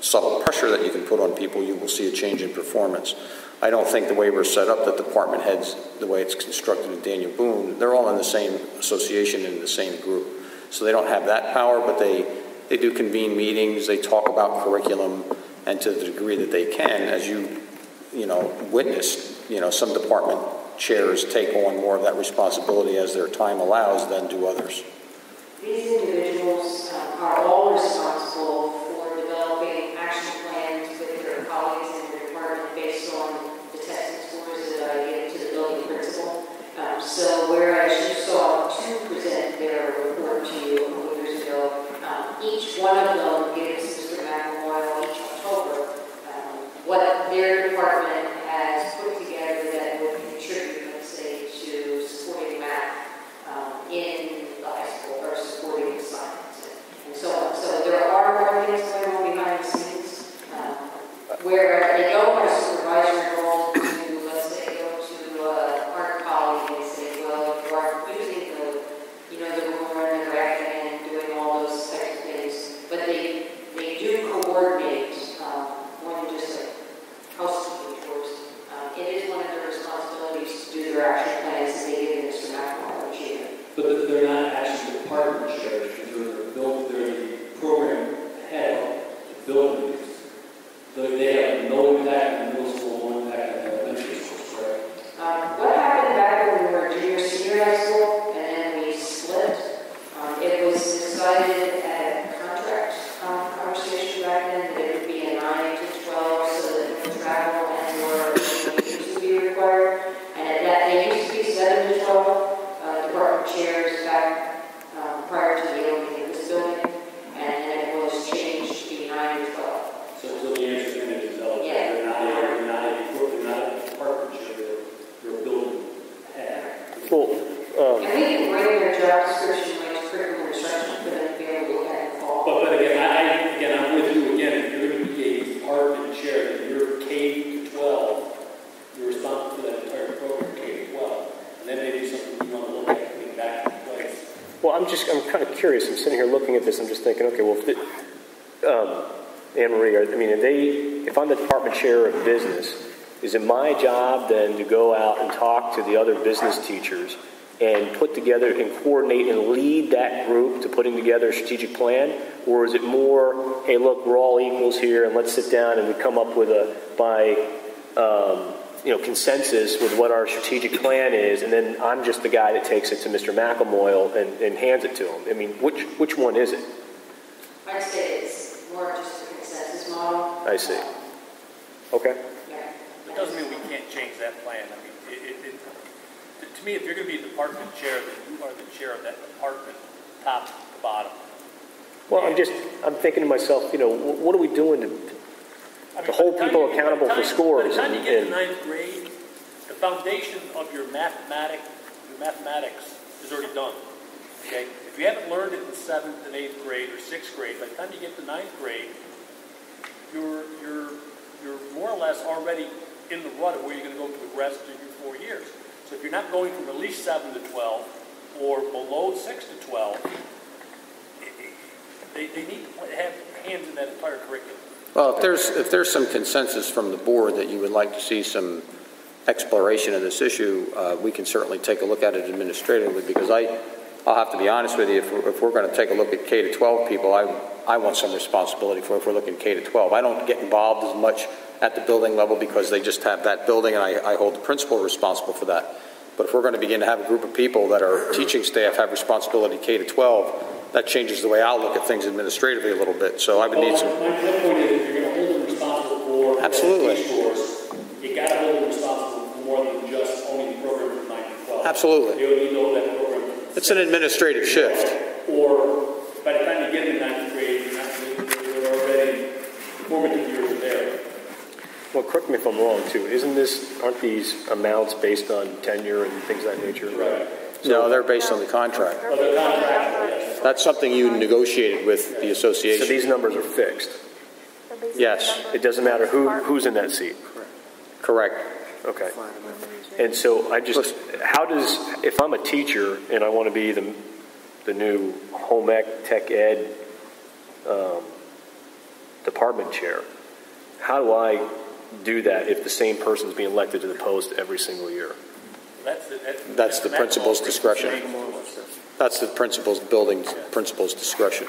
subtle pressure that you can put on people, you will see a change in performance. I don't think the way we're set up, that department heads, the way it's constructed in Daniel Boone, they're all in the same association, in the same group. So they don't have that power, but they do convene meetings, they talk about curriculum, and to the degree that they can, as you witnessed, some department chairs take on more of that responsibility as their time allows than do others. These individuals are all responsible for developing action plans with their colleagues in the department based on the testing scores that I give to the building principal. So whereas you saw two present their report to you a couple years ago, each one of them gives Mr. McElroy each October what their department has put together that would contribute, let's say, to supporting math in the high school or supporting science and so on. So there are more things going on behind the scenes where they don't have a supervisory role to, let's say, go to our colleague and say, well, you are using the ruler and the graphic and doing all those types of things, but they do coordinate more than just like housekeeping chores. It is one of their responsibilities to do their action plans that they give Mr. McElroy each year. But they're not actually department chairs, they're the program head of the buildings. They have no impact on middle school, no impact on elementary school, correct? What happened back when we were junior, senior high school, and then we split, it was decided at a contract conversation back then that it would be a 9 to 12 so that no travel and or used to be required. And at that, they used to be 7 to 12 department chairs back prior to the opening of this building, and then it was changed to be 9 to 12. So the answer is no. Yeah. They're not a department chair, they're a building head. Well, And we can bring their job description right to curriculum instruction for them to be able to look at and follow. But again, I'm with you again. If you're going to be a department chair, and you're K to 12, you're responsible for that entire program, K to 12. And then maybe something you want to look at getting back in place. well, I'm kind of curious. I'm sitting here looking at this. I'm just thinking, okay, well, Anne Marie, if I'm the department chair of business, is it my job then to go out and talk to the other business teachers and put together and coordinate and lead that group to putting together a strategic plan? Or is it more, hey, look, we're all equals here and let's sit down and we come up with consensus with what our strategic plan is, and then I'm just the guy that takes it to Mr. McElroy and hands it to him? I mean, which one is it? I'd say it's more just a consensus model. I see. Okay. Yeah. It doesn't mean we can't change that plan. I mean, to me, if you're going to be a department chair, then you are the chair of that department, top to bottom. Well, I'm thinking to myself, what are we doing to hold people accountable for scores? By the time you get to ninth grade, the foundation of your mathematics is already done. Okay? If you haven't learned it in 7th and 8th grade or 6th grade, by the time you get to 9th grade, you're more or less already in the rut of where you're going to go for the rest of your 4 years. So if you're not going from at least 7 to 12 or below 6 to 12, they need to have hands in that entire curriculum. Well, if there's some consensus from the board that you would like to see some exploration of this issue, we can certainly take a look at it administratively, because I'll have to be honest with you, if we're going to take a look at K to 12 people, I want some responsibility for if we're looking K to 12. I don't get involved as much at the building level because they just have that building, and I hold the principal responsible for that. But if we're going to begin to have a group of people that are teaching staff have responsibility K to 12, that changes the way I'll look at things administratively a little bit. So I would need some. My point is, if you're going to hold them responsible for absolutely scores, you got to hold them responsible for more than just owning the program from 9 to 12. Absolutely. You need to own that program. It's an administrative shift. Or by the time you get in 9th grade, you're already formative years are there. Well, correct me if I'm wrong too. Aren't these amounts based on tenure and things of that nature? Right. So, no, they're based on the contract. Oh, the contract, yes. That's something you negotiated with the association. So these numbers are fixed? Yes. It doesn't matter who's in that seat? Correct. Okay. And so if I'm a teacher and I want to be the new home ec, tech ed department chair, how do I do that if the same person's being elected to the post every single year? That's the principal's discretion. That's the principal's discretion.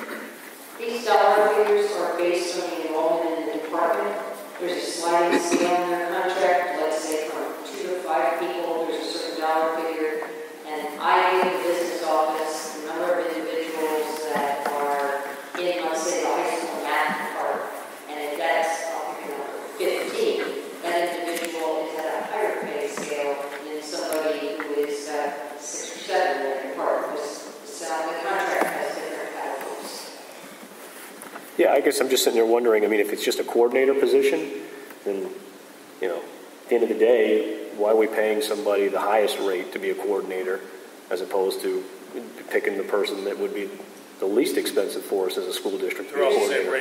These dollar figures are based on the enrollment in the department. There's a sliding scale in their contract. Let's say from 2 to 5 people, there's a certain dollar figure. And I give the business office the number of individuals that are in, let's say, the high school math department. And if that's, I'll pick a number, 15, that individual is at a higher pay scale than somebody who is 6 or 7 in the department. The contract has different categories. Yeah, I guess I'm just sitting there wondering, if it's just a coordinator position, then, at the end of the day, why are we paying somebody the highest rate to be a coordinator as opposed to picking the person that would be the least expensive for us as a school district to be a coordinator?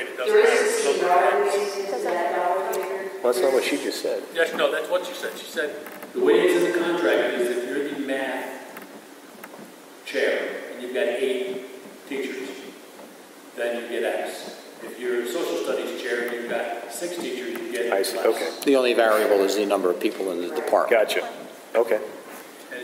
Well, that's not what she just said. Yes, no, that's what she said. She said the way it's in the contract is if you're the math chair and you've got 8 teachers, then you get X. If you're a social studies chair and you've got 6 teachers, you get X. Okay. The only variable is the number of people in the department. Gotcha. Okay.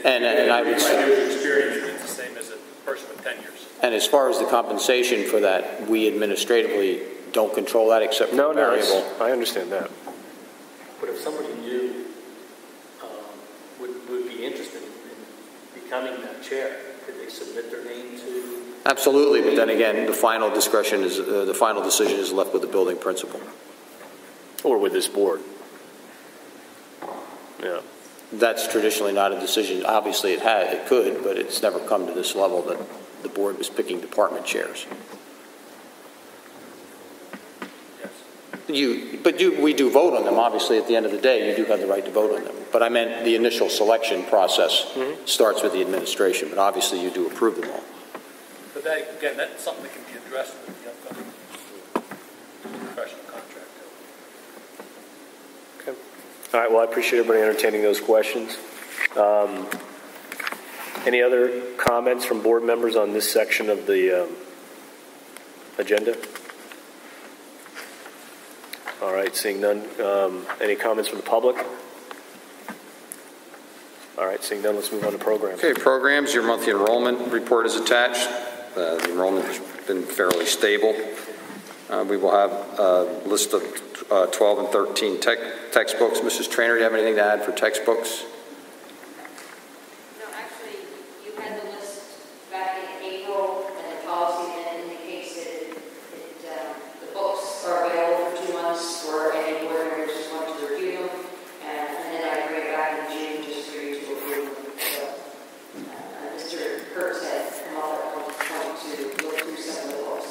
And I would say experience, it's the same as a person with 10 years. And as far as the compensation for that, we administratively don't control that except for the variable. I understand that. But if somebody new would be interested in becoming that chair, could they submit their name to? Absolutely, but then again, the final decision is left with the building principal, or with this board. Yeah, that's traditionally not a decision. Obviously, it could, but it's never come to this level that the board was picking department chairs. We do vote on them. Obviously, at the end of the day, you do have the right to vote on them. But I meant the initial selection process starts with the administration, but obviously you do approve them all. But that's something that can be addressed with the upcoming professional contract. Okay. All right, well, I appreciate everybody entertaining those questions. Any other comments from board members on this section of the agenda? All right, seeing none. Any comments from the public? All right, seeing none, let's move on to programs. Okay, programs, your monthly enrollment report is attached. The enrollment has been fairly stable. We will have a list of 12 and 13 textbooks. Mrs. Trainer, do you have anything to add for textbooks? No, actually, you had the list back in April, and the policy then indicates that the books are available for 2 months for any board members who want to review them, and then I bring it back in June just for you to approve. So, Mr. Kurtz had come up at one point to look through some of the books.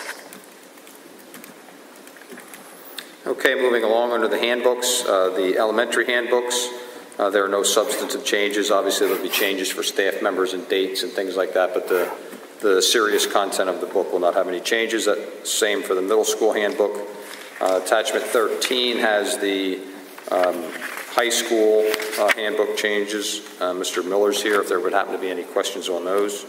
Okay, moving along under the handbooks, the elementary handbooks. There are no substantive changes. Obviously, there'll be changes for staff members and dates and things like that, but the serious content of the book will not have any changes. Same for the middle school handbook. Attachment 13 has the high school handbook changes. Mr. Miller's here if there would happen to be any questions on those.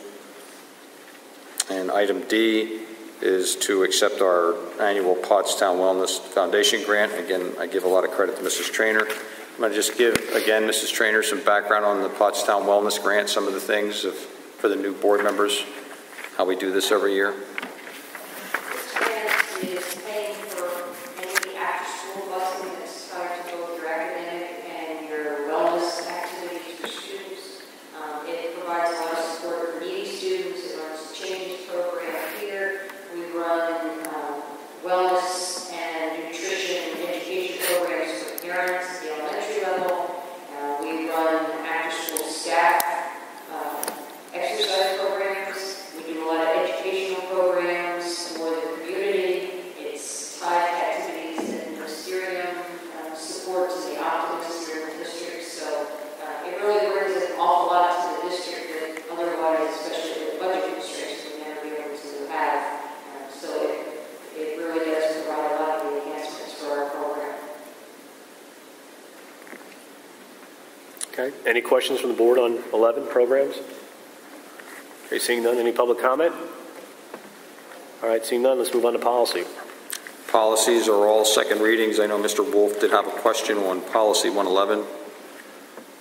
And item D is to accept our annual Pottstown Wellness Foundation grant. Again, I give a lot of credit to Mrs. Trainer. I'm going to just give, again, Mrs. Trainer, some background on the Pottstown Wellness Grant, some of the things for the new board members, how we do this every year. This grant is paying for any after-school busing that's tied to both your academic and your wellness activities for students. It provides a lot of support for needy students. It runs a change program here. We run wellness and nutrition and education programs for parents at the elementary level. We run after-school staff exercise programs. We do a lot of educational programs for the community. It's tied to activities that Mysterium supports and the Optimist here in the district. So it really brings an awful lot to the district that otherwise, especially with budget constraints, we never be able to have. So it really does provide a lot of the enhancements for our program. Okay. Any questions from the board on 11 programs? Okay, seeing none, any public comment? All right, seeing none, let's move on to policy. Policies are all second readings. I know Mr. Wolf did have a question on policy 111.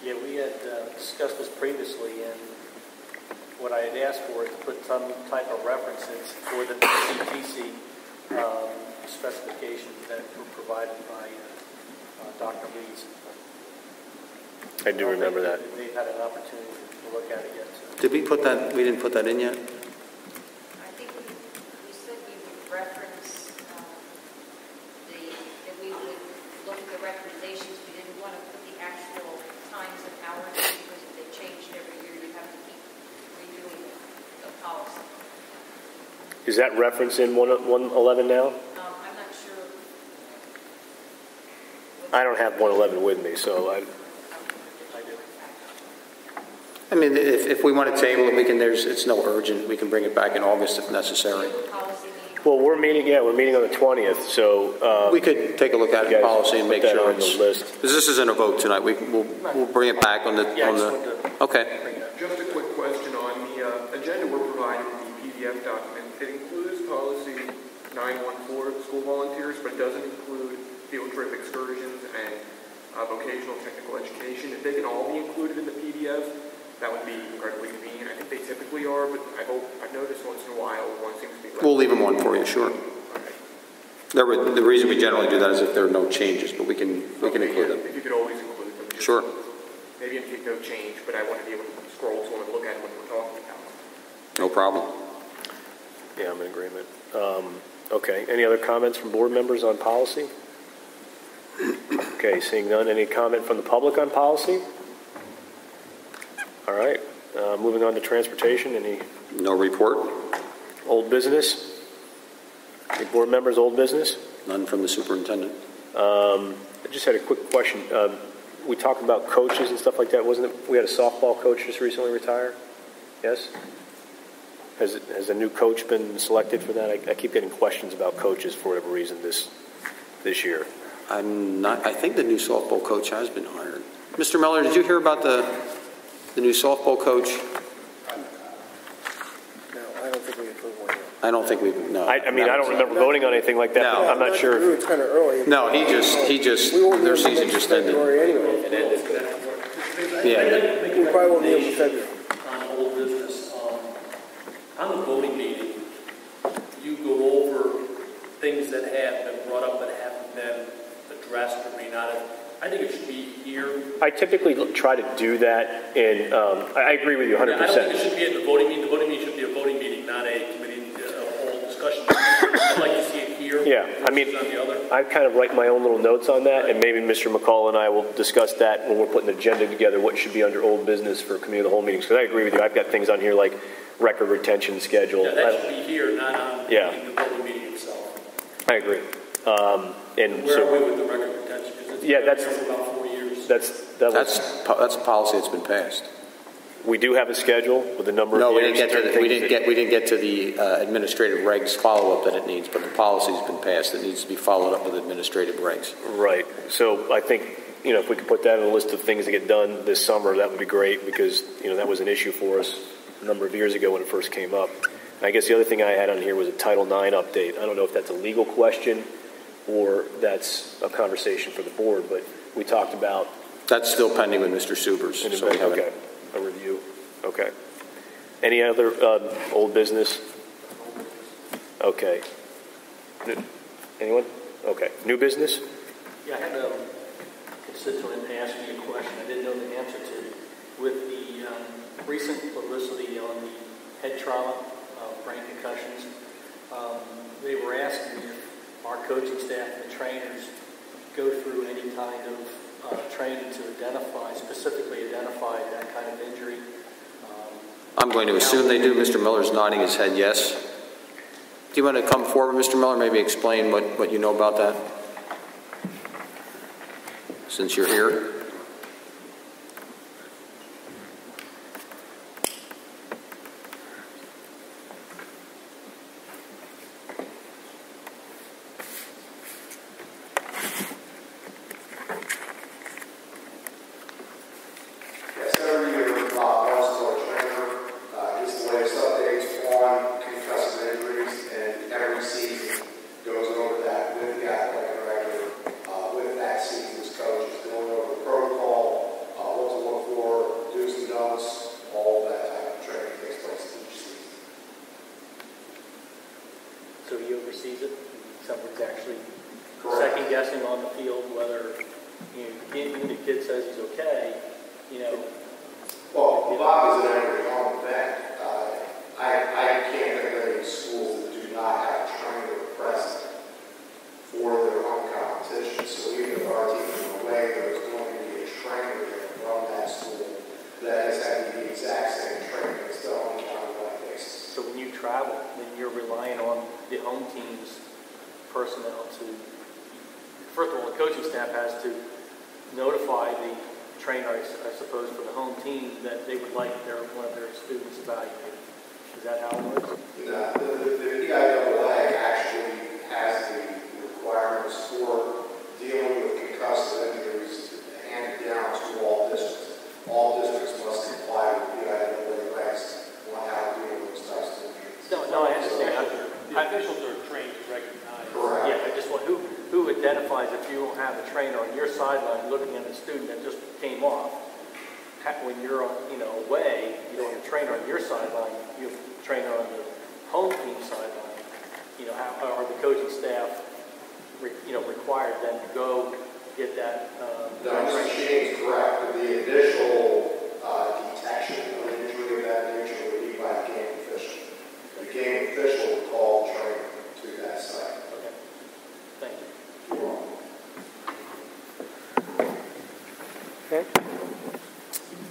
Yeah, we had discussed this previously, and what I had asked for is to put some type of references for the CTC specifications that were provided by Dr. Lees. I do remember that. They've had an opportunity to look at it yet. So. Did we put that? We didn't put that in yet. I think we said we would reference that we would look at the recommendations. We didn't want to put the actual times and hours in because if they changed every year, you have to keep redoing the policy. Is that reference in 111 now? I'm not sure. I don't have 111 with me, so I do. I mean, if we want to table it, we can. It's no urgent. We can bring it back in August if necessary. Well, we're meeting on the 20th, so we could take a look at the policy and make sure it's on the list. Because this isn't a vote tonight. We'll bring it back on the okay. Just a quick question on the agenda we're provided with the PDF document. It includes policy 914, school volunteers, but it doesn't include field trip excursions and vocational technical education. If they can all be included in the PDF, that would be incredibly convenient. I think they typically are, but I've noticed once in a while one seems to be left. We'll leave them on for you, sure. Okay. The reason we generally do that is if there are no changes, but we can include them. If you could always include them. Sure. Maybe if you no change, but I want to be able to scroll to them and look at them when we're talking about them. No problem. Yeah, I'm in agreement. Okay, any other comments from board members on policy? Okay, seeing none, any comment from the public on policy? All right, moving on to transportation. Any? No report. Old business? Any board members, old business? None from the superintendent. I just had a quick question. We talked about coaches and stuff like that. Wasn't it? We had a softball coach just recently retire. Yes. Has a new coach been selected for that? I keep getting questions about coaches for whatever reason this year. I'm not. I think the new softball coach has been hired. Mr. Miller, did you hear about the new softball coach? No, I don't think we approved one yet. I don't think we've. No. I mean, I don't remember voting on anything like that. No. I'm not sure. It's kind of early. No, he just. Their season just ended. Anyway. Yeah. We probably won't be able to February. On old business, on the voting meeting, you go over things that have been brought up that haven't been addressed or may not have. I think it should be here. I typically try to do that, and I agree with you 100%. I don't think it should be at the voting meeting. The voting meeting should be a voting meeting, not a committee, a whole discussion. I'd like to see it here. Yeah, I mean, I kind of write my own little notes on that, and maybe Mr. McCall and I will discuss that when we're putting an agenda together, what should be under old business for committee of the whole meetings. Because I agree with you. I've got things on here like record retention schedule. Yeah, that should be here, not on Yeah. the voting meeting itself. I agree. And Where so, are we with the record retention? Because it's been that's for about 4 years. That's a policy that's been passed. we do have a schedule with a number of No, we years. didn't get to the administrative regs follow-up that it needs, but the policy's been passed. It needs to be followed up with administrative regs. Right. So I think, if we could put that on a list of things to get done this summer, that would be great because, that was an issue for us a number of years ago when it first came up. And I guess the other thing I had on here was a Title IX update. I don't know if that's a legal question or that's a conversation for the board, but we talked about... That's still pending with Mr. Subers. Okay. A review. Okay. Any other old business? Okay. Anyone? Okay. New business? Yeah, I had a constituent ask me a question I didn't know the answer to. With the recent publicity on the head trauma, brain concussions, they were asking if our coaching staff and the trainers go through any kind of training to specifically identify that kind of injury. I'm going to assume they do. Mr. Miller's nodding his head yes. Do you want to come forward, Mr. Miller, maybe explain what you know about that? Since you're here.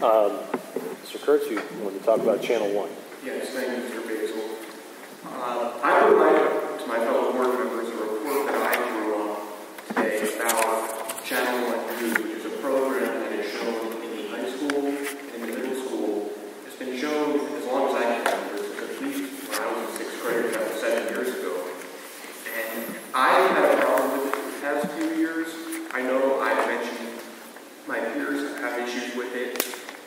Mr. Kurtz, you want to talk about Channel 1? Yes, thank you, Mr. Basil. I would like to my fellow board members a report that I drew up today about Channel 1 News, which is a program that is shown in the high school and in the middle school. It's been shown as long as I can remember, at least when I was in 6th grade, that was 7 years ago. And I've had a problem with it for the past few years. I know I've mentioned my peers have issues with it,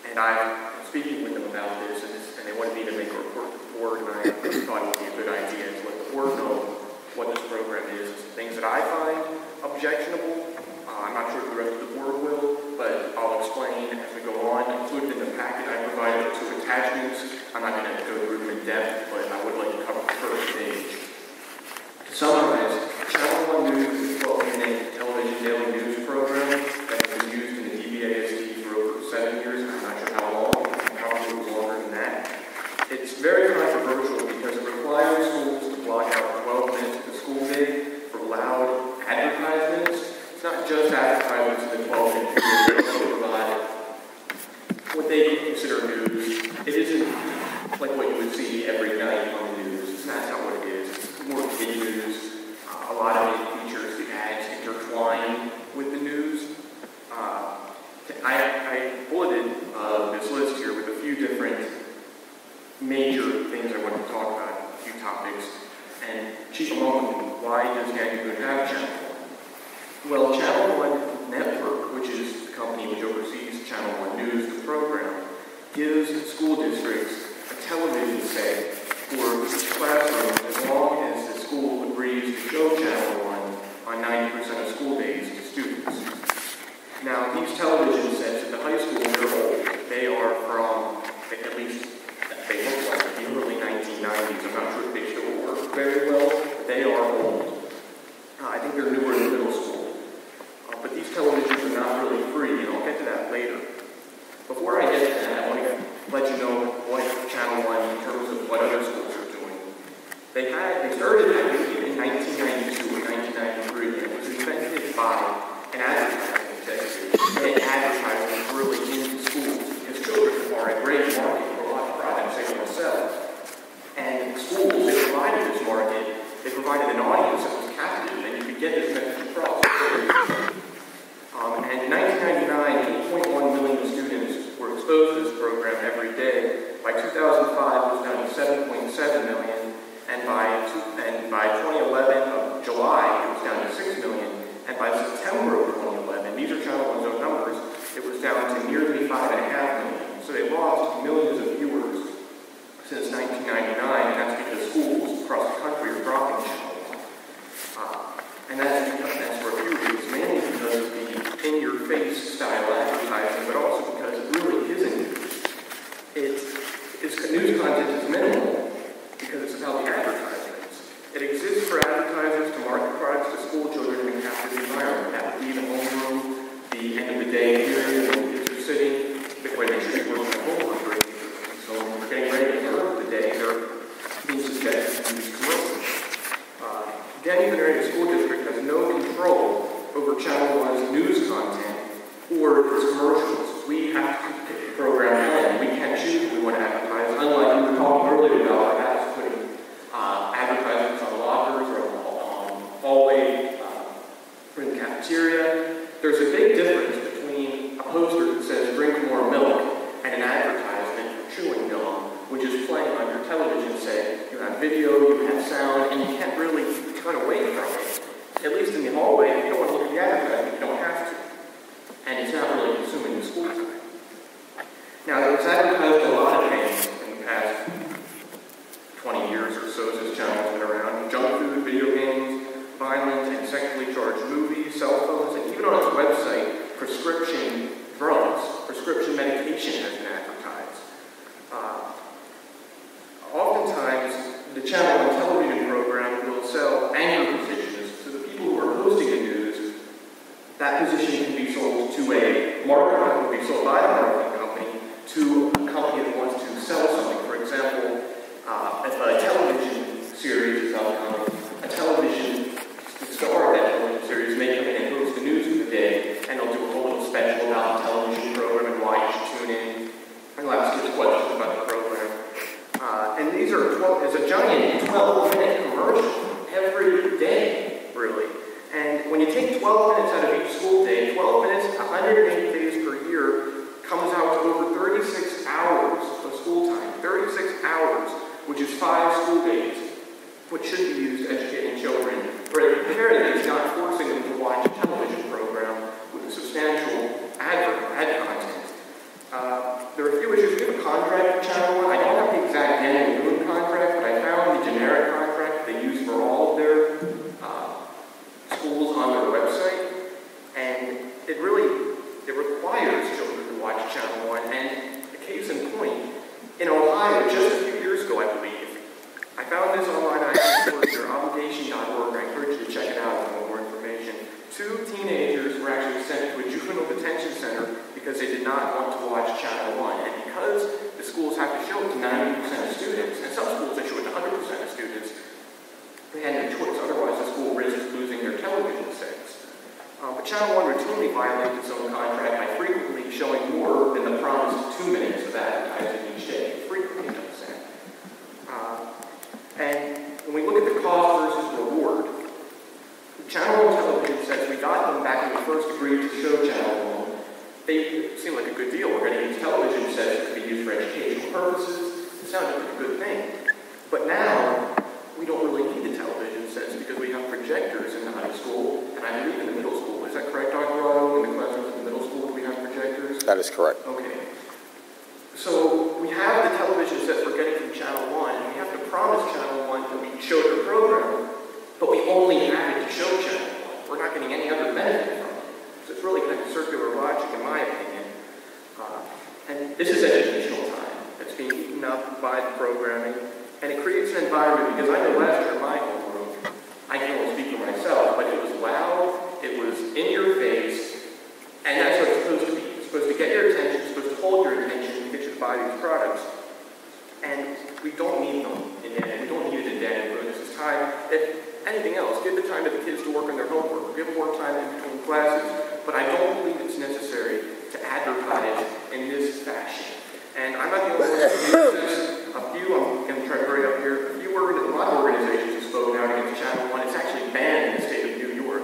and I'm speaking with them about this, and they wanted me to make a report to the board, and I thought it would be a good idea to let the board know what this program is. Things that I find objectionable, I'm not sure if the rest of the board will, but I'll explain as we go on. Included in the packet, I provided 2 attachments. I'm not going to go through them in depth, but I would like to cover the first page. To summarize, Channel 1 News is a 12-minute television daily news program that has been used in the DBASD for over 7 years. I'm not sure how long. Probably longer than that. It's very controversial because it requires schools to block out 12 minutes of the school day for loud advertisements. It's not just advertisements in the 12-minute period. They also provide what they consider news. It isn't like what you would see every night on the news. can't even have Channel 1. Well, Channel 1 Network, which is the company which oversees Channel 1 News, the program, gives school districts a television set for each classroom as long as the school agrees to show Channel 1 on 90% of school days to students. Now, these television sets at the high school, they're old. They are from, at least they look like the early 1990s. I'm not sure if they still work very well, but they are old. I think they're newer in middle school. But these televisions are not really free, and I'll get to that later. Before I get to that, I want to let you know what Channel 1, in terms of what other schools are doing. They started in 1992 or 1993, and it was invented by an advertising executive. They advertised really into schools, because children are a great market for a lot of products they want to sell. And schools, they provided this market, they provided an audience that was captive, and you could get this message across. And in 1999, 8.1 million students were exposed to this program every day. By 2005, it was down to 7.7 million, and by 2011, July, it was down to 6 million, and by September of 2011, these are Channel 1's own numbers, it was down to nearly 5.5 million. So they lost millions of viewers since 1999, and that's because schools across the country are dropping Channel 1. And that's for a few reasons, mainly because of the in-your-face style advertising, but also because it really isn't news. Its news content is minimal because it's about the advertisements. It exists for advertisers to market products to school children in a captive environment. That would be the homeroom, the end of the day period when kids are sitting, where they should be working at home for break. So when we're getting ready to start the day, they're being subjected to these commercials. Denny Area School District has no control over Channel 1's news content or its commercials. We have to pick the program in. We can't choose what we want to advertise, unlike we were talking earlier about perhaps putting advertisements on lockers or on hallway or in the cafeteria. There's a big difference between a poster that says drink more milk and an advertisement for chewing gum, which is playing on your television set. You have video, you have sound, and you can't really turn away from it. At least in the hallway, if you don't want to look at the advertisement, you don't have to. And it's not really consuming the school time. Now, it's advertised a lot of things in the past 20 years or so since Channel's been around. Junk food, video games, violent and sexually charged movies, cell phones, and even on its website, prescription drugs, prescription medication has been advertised. Oftentimes, the Channel 1 television program will sell anchor positions. So the people who are hosting the news, that position can be sold to a marketer, will be sold by a marketing company to a company that wants to sell something. For example, if a television series is upcoming, a television star of that television series may come in and host the news of the day, and they'll do a whole little special about the television program and why you should tune in, and they'll ask kids questions about the program. And these are it's a giant 12-minute commercial every day, really. And when you take 12 minutes out of each school day, 12 minutes, 180 days per year, comes out to over 36 hours of school time. 36 hours, which is 5 school days, which should be used educating children. Or at the very least, not forcing them to watch a television program with substantial ad content. There are a few issues. We have a contract with Channel 1. I don't have the exact Daniel Boone contract, but I found the generic contract they use for all of their schools on their website. And it requires children to watch Channel 1. And a case in point, in Ohio, just a few years ago, I believe, I found this online. I asked for their obligation.org. I encourage you to check it out for more information. 2 teenagers were actually sent to a juvenile detention center because they did not want to watch Channel 1. And because the schools have to show it to 90% of students, and some schools they show it to 100% of students, they had no choice. Otherwise, the school risks losing their television sets. But Channel 1 routinely violated its own contract by frequently showing more than the promised 2 minutes of advertising each day. Frequently does that. And when we look at the cost versus reward, Channel 1 television sets, we got them back when we first agreed to show Channel 1. They seemed like a good deal. We're going to use television sets that could be used for educational purposes. It sounded like a good thing. But now, we don't really need the television sense because we have projectors in the high school, and I believe in the middle school. Is that correct, Dr. Otto? In the classrooms in the middle school, we have projectors? That is correct. Okay. So we have the television sets we're getting from Channel 1, and we have to promise Channel 1 that we can show their program, but we only have it to show Channel 1. We're not getting any other benefit from it. So it's really kind of circular logic, in my opinion. And this is educational time that's being eaten up by the programming, and it creates an environment, because I know last year in my homeroom, I can only speak for myself, but it was loud, it was in your face, and that's what it's supposed to be. It's supposed to get your attention, it's supposed to hold your attention, and get you to buy these products. And we don't need them in the end. We don't need it in Danbury. This is time, if anything else, give the time to the kids to work on their homework, give more time in between classes, but I don't believe it's necessary to advertise in this fashion. And I'm not the only one who uses this. A few, I'm going to try to hurry up here, a lot of organizations have spoken out against Channel 1. It's actually banned in the state of New York.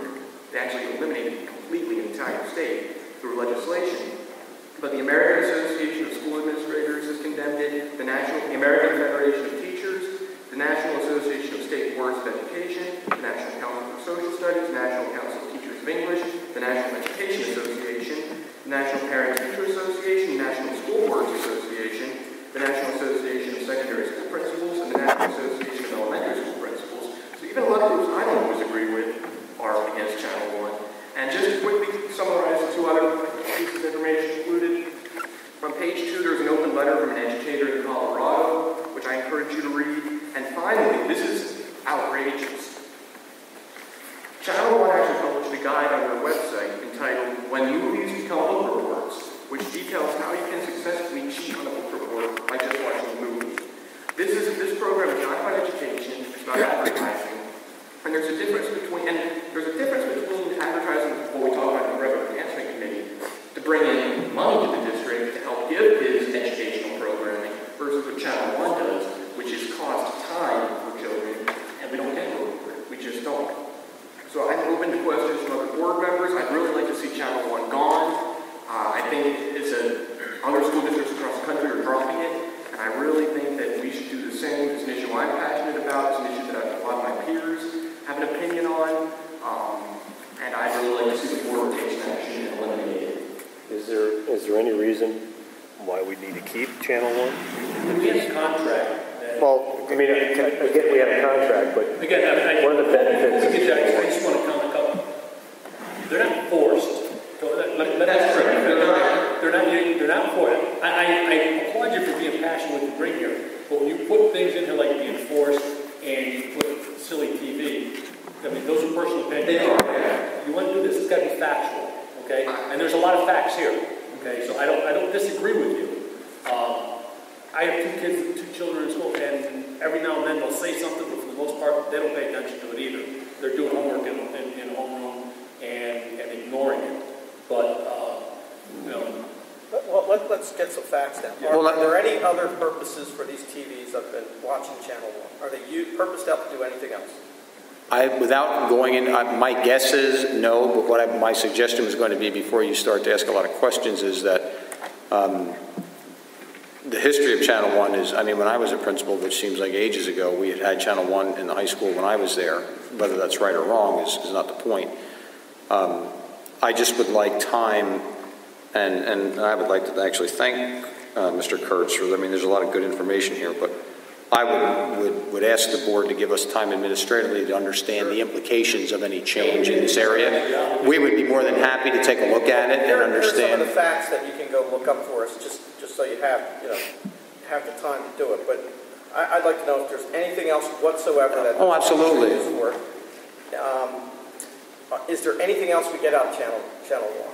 They actually eliminated it completely in the entire state through legislation. But the American Association of School Administrators has condemned it, the American Federation of Teachers, the National Association of State Boards of Education, the National Council for Social Studies, the National Council of Teachers of English, the National Education Association, the National Parent-Teacher Association, the National School Boards Association, the National Association of Secondary School Principals, and the National Association of Elementary School Principals. So even a lot of groups I don't always agree with are against Channel 1. And just to quickly summarize the two other pieces of information included, from page 2 there's an open letter from an educator in Colorado, which I encourage you to read. And finally, this is outrageous. Channel 1 actually published a guide on their website entitled When Movies Become Book Reports, which details how you can successfully cheat on a book report by just watching a movie. This program is not about education, it's about advertising. And there's a difference between advertising, what we talk about in the Revenue Enhancement Committee, to bring in money to the district to help give kids educational programming, versus what Channel 1 does, which is cost time for children, and we don't get more for it. We just don't. So I'm open to questions from other board members. I'd really like to see Channel 1 gone. I think other school districts across the country are dropping it, and I really think that we should do the same. It's an issue I'm passionate about. It's an issue that a lot of my peers have an opinion on, and I'd really like to see the board take some action and eliminate it. Is there any reason why we need to keep Channel 1? We have a contract. Well, I mean, again, we have a contract, but again, one of the benefits. I just want to comment a couple. They're not forced. That's correct. They're not forced. I applaud you for being passionate with the bring here, but when you put things in here like being forced and you put silly TV, I mean, those are personal opinions. They are. You want to do this, it's got to be factual, okay? And there's a lot of facts here, okay? So I don't disagree with you. I have two children in school, and every now and then they'll say something, but for the most part, they don't pay attention to it either. They're doing homework in homeroom and ignoring it. But, Well, let's get some facts down. Are there any other purposes for these TVs other than watching Channel 1? Are they purposed out to do anything else? Without going in, my guess is no, but my suggestion was going to be before you start to ask a lot of questions is that the history of Channel 1 is, I mean, when I was a principal, which seems like ages ago, we had Channel 1 in the high school when I was there. Whether that's right or wrong is not the point. I just would like time, and I would like to actually thank Mr. Kurtz for, I mean, there's a lot of good information here, but I would ask the board to give us time administratively to understand the implications of any change in this area. We would be more than happy to take a look at it and understand. Here are some of the facts that you can go look up for us, just so you have the time to do it. But I'd like to know if there's anything else whatsoever that. Oh, absolutely. Is there anything else we get out of Channel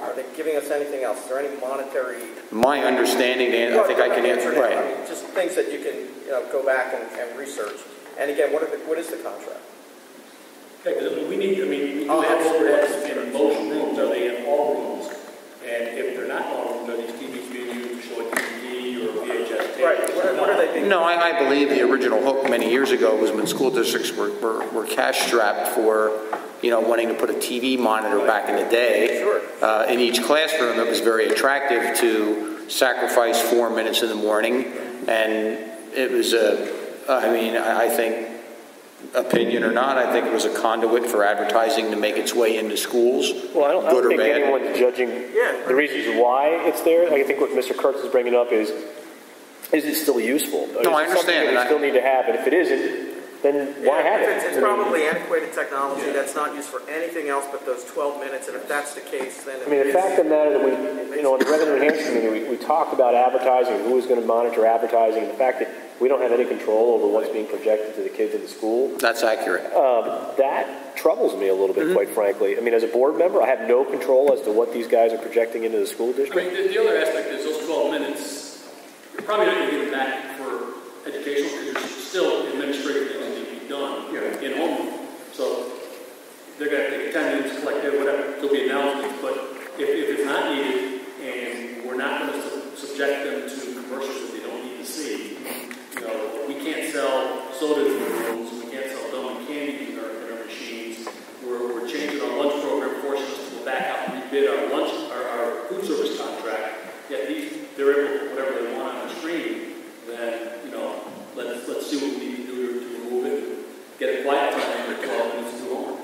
1? Are they giving us anything else? Is there any monetary? My understanding, I think I can answer. Right. I mean, just things that you can go back and research. And again, what is the contract? Okay, because we do have overheads in most rooms. Are they in all rooms? And if they're not in all rooms, are these TVs being used to show a DVD or a VHS tape? Right. What are they being? No, I believe the original hook many years ago was when school districts were cash strapped for wanting to put a TV monitor back in the day. Sure. In each classroom, it was very attractive to sacrifice 4 minutes in the morning. And it was I think opinion or not, I think it was a conduit for advertising to make its way into schools. Well, I don't think anyone's judging the reasons why it's there. I think what Mr. Kurtz is bringing up is it still useful? No, I understand. We still need to have, and if it isn't, then why have it? It's probably antiquated technology that's not used for anything else but those 12 minutes, and if that's the case, then I mean, the fact of the matter that we, on the Revenue Enhancement Committee, we talked about advertising, who is going to monitor advertising, and the fact that we don't have any control over what's being projected to the kids in the school. That's accurate. That troubles me a little bit, quite frankly. I mean, as a board member, I have no control as to what these guys are projecting into the school district. I mean, the other aspect is those 12 minutes, you're probably not going to get them back for educational because there's still administrative things that need to be done in home. So they're going to take attendance, collect it, whatever. There'll be announcements. But if it's not needed and we're not going to subject them to commercials that they don't need to see, we can't sell sodas in the rooms. We can't sell gum and candy in our machines. We're changing our lunch program, forcing us to go back out and rebid our food service contract. Yet they're able to whatever they want on the screen. Then let's see what we need to do to remove it. Get a quiet time for 12 minutes to do homework.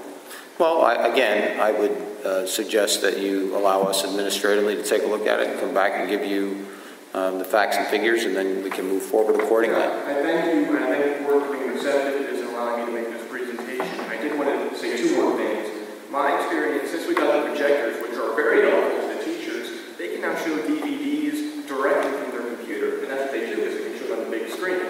Well, I would suggest that you allow us administratively to take a look at it and come back and give you the facts and figures, and then we can move forward accordingly. I thank you, and I thank the board for being receptive to this and allowing me to make this presentation. I did want to say two more things. My experience, since we got the projectors, which are very helpful to the teachers, they can now show DVDs directly from their computer, and that's what they do, is they can show it on the big screen.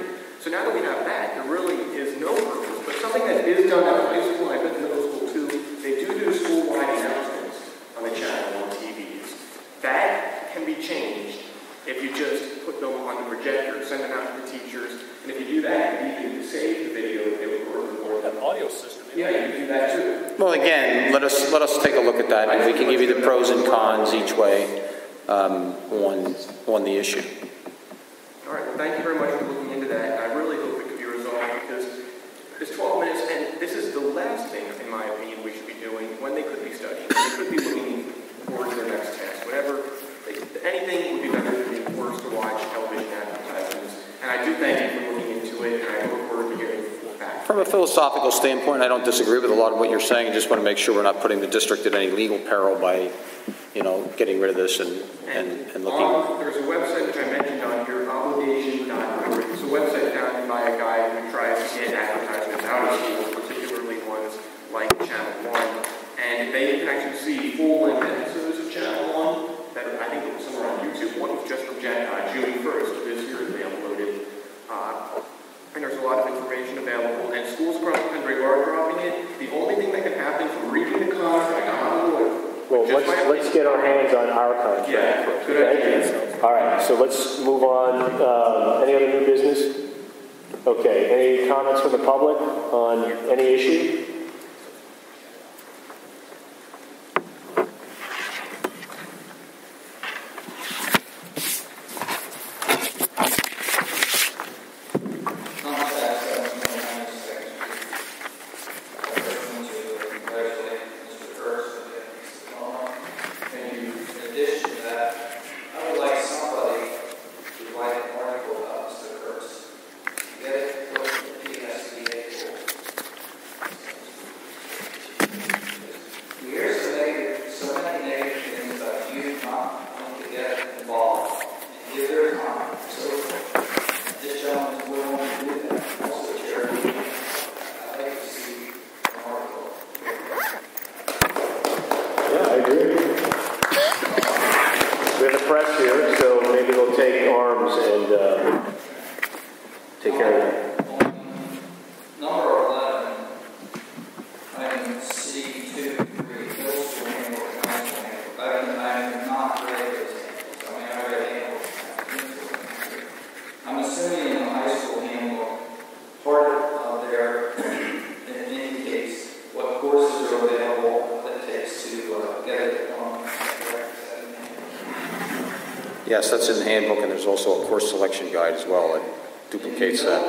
So now that we have that, there really is no purpose, but something that is done at high school, and I bet in middle school too, they do school-wide announcements on the channel on TVs. That can be changed if you just put them on the projector, send them out to the teachers, and if you do that, you can save the video that they were recording. An audio system. Yeah, you can do that too. Well, again, let us take a look at that, and we can give you the pros and cons each way on the issue. All right, well, thank you very much for looking into that, and I really hope it can be resolved, because this 12 minutes, and this is the last thing, in my opinion, we should be doing when they could be studying. They could be looking forward to their next test. Whatever, anything would be better than being forced to watch television advertisements. And I do thank you for looking into it, and I look forward to hearing back. From a philosophical standpoint, I don't disagree with a lot of what you're saying. I just want to make sure we're not putting the district at any legal peril by, getting rid of this and looking. There's a website which I mentioned on here, obligation.org. It's a website founded by a guy who tries to get advertisements out of schools, particularly ones like Channel 1. And they can actually see full-length episodes of Channel 1 that I think was somewhere on YouTube. One was just from June 1st of this year that they uploaded. And there's a lot of information available. And schools across the country are dropping it. The only thing that can happen from reading the contract, I'm not a lawyer. Well, let's get our hands on our contract. Yeah, good idea. All right, so let's move on. Any other new business? Okay, any comments from the public on any issue? Yes, that's in the handbook, and there's also a course selection guide as well that duplicates that.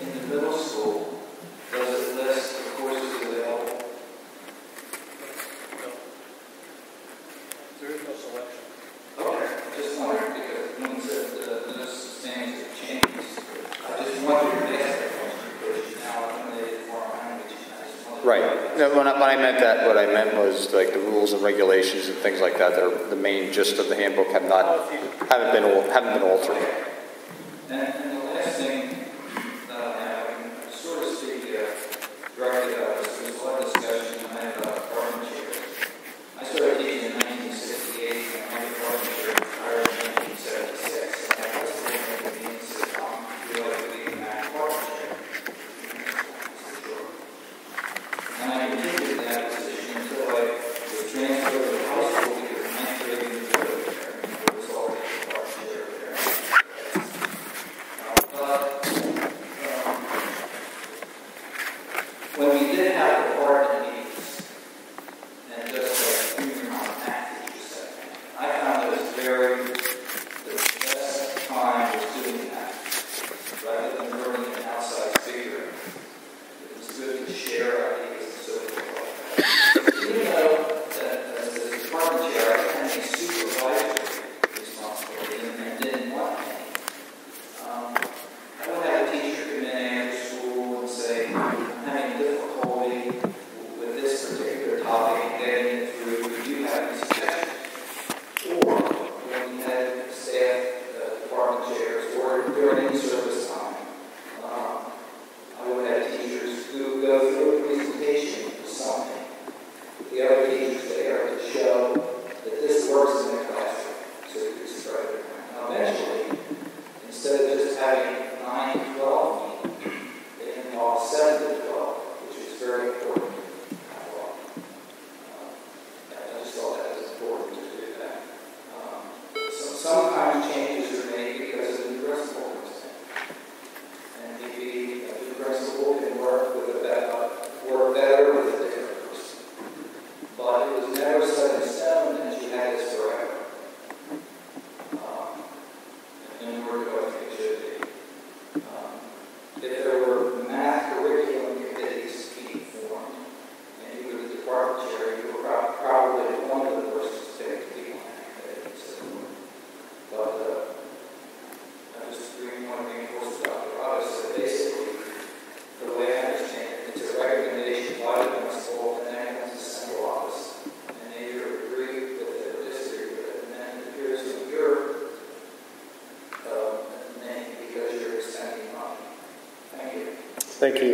In the middle school, does it list the courses available? No. There is no selection. Okay, just wondering, because when you said those things have changed, I just wondered if that's the question, because now I'm eliminated for No, when I meant that, what I meant was like the rules and regulations and things like that that are the main gist of the handbook haven't been altered. And the last thing that I have, I sort of speak directly about this. There's a lot of discussion tonight about apartment chairs. I started teaching in 1968, and my apartment chair was hired in 1976. And I was thinking of the means that you like to leave in that apartment chair. And I continued that position until I was transferred to the high school because my grade was there, and there was already an apartment chair there. When we did have apartment meetings, and just like junior math teacher said, I found it was the best time was doing that, rather than learning an outside figure. It was good to share ideas and so forth. Even though that as a department chair, I had a supervisory responsibility and didn't want any. I would have a teacher come in after school and say, I'm having difficulty with this particular topic and getting it through. Do you have any suggestions? Or when we had staff department chairs or during in-service time, I would have teachers who go through a presentation of something. The other teachers there to show that this works in the classroom. So you can spread it around. Now, eventually, instead of just having 9 to 12 meetings, they involve 7 to 12, which is very important. I just thought that was important to do that. So sometimes changes are made because a new principal comes in. And maybe a new principal can work better with a different person. But it was never set in stone that you had this forever. And we're going to think it should be. If there were math curriculum committees being formed, and you were the department chair, you were probably one of the persons picked to be on that committee. But I just really want to reinforce Dr. Roberts that basically, the way I understand it, it's a recommendation by the principal, and then it comes to central office. And they either agree with it or disagree with it, and then it appears in your name because you're extending money. Thank you. Thank you.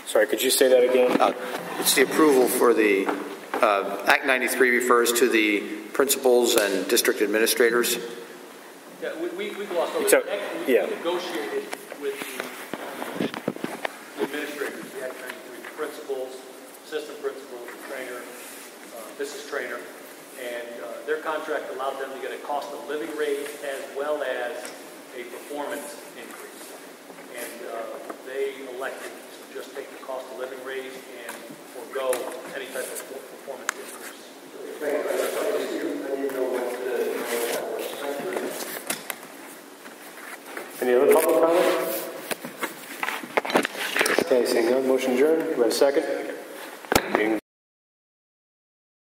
Sorry, could you say that again? It's the approval for the, Act 93 refers to the principals and district administrators. Yeah, we glossed over So, that. yeah. We negotiated with the administrators, the Act 93 principals, assistant principals, trainer, business trainer, and their contract allowed them to get a cost of living raise as well as a performance increase. And they elected to just take the cost of living raise and forego any type of performance increase. Any other public comment? Okay, seeing none, motion adjourned. Do we have a second?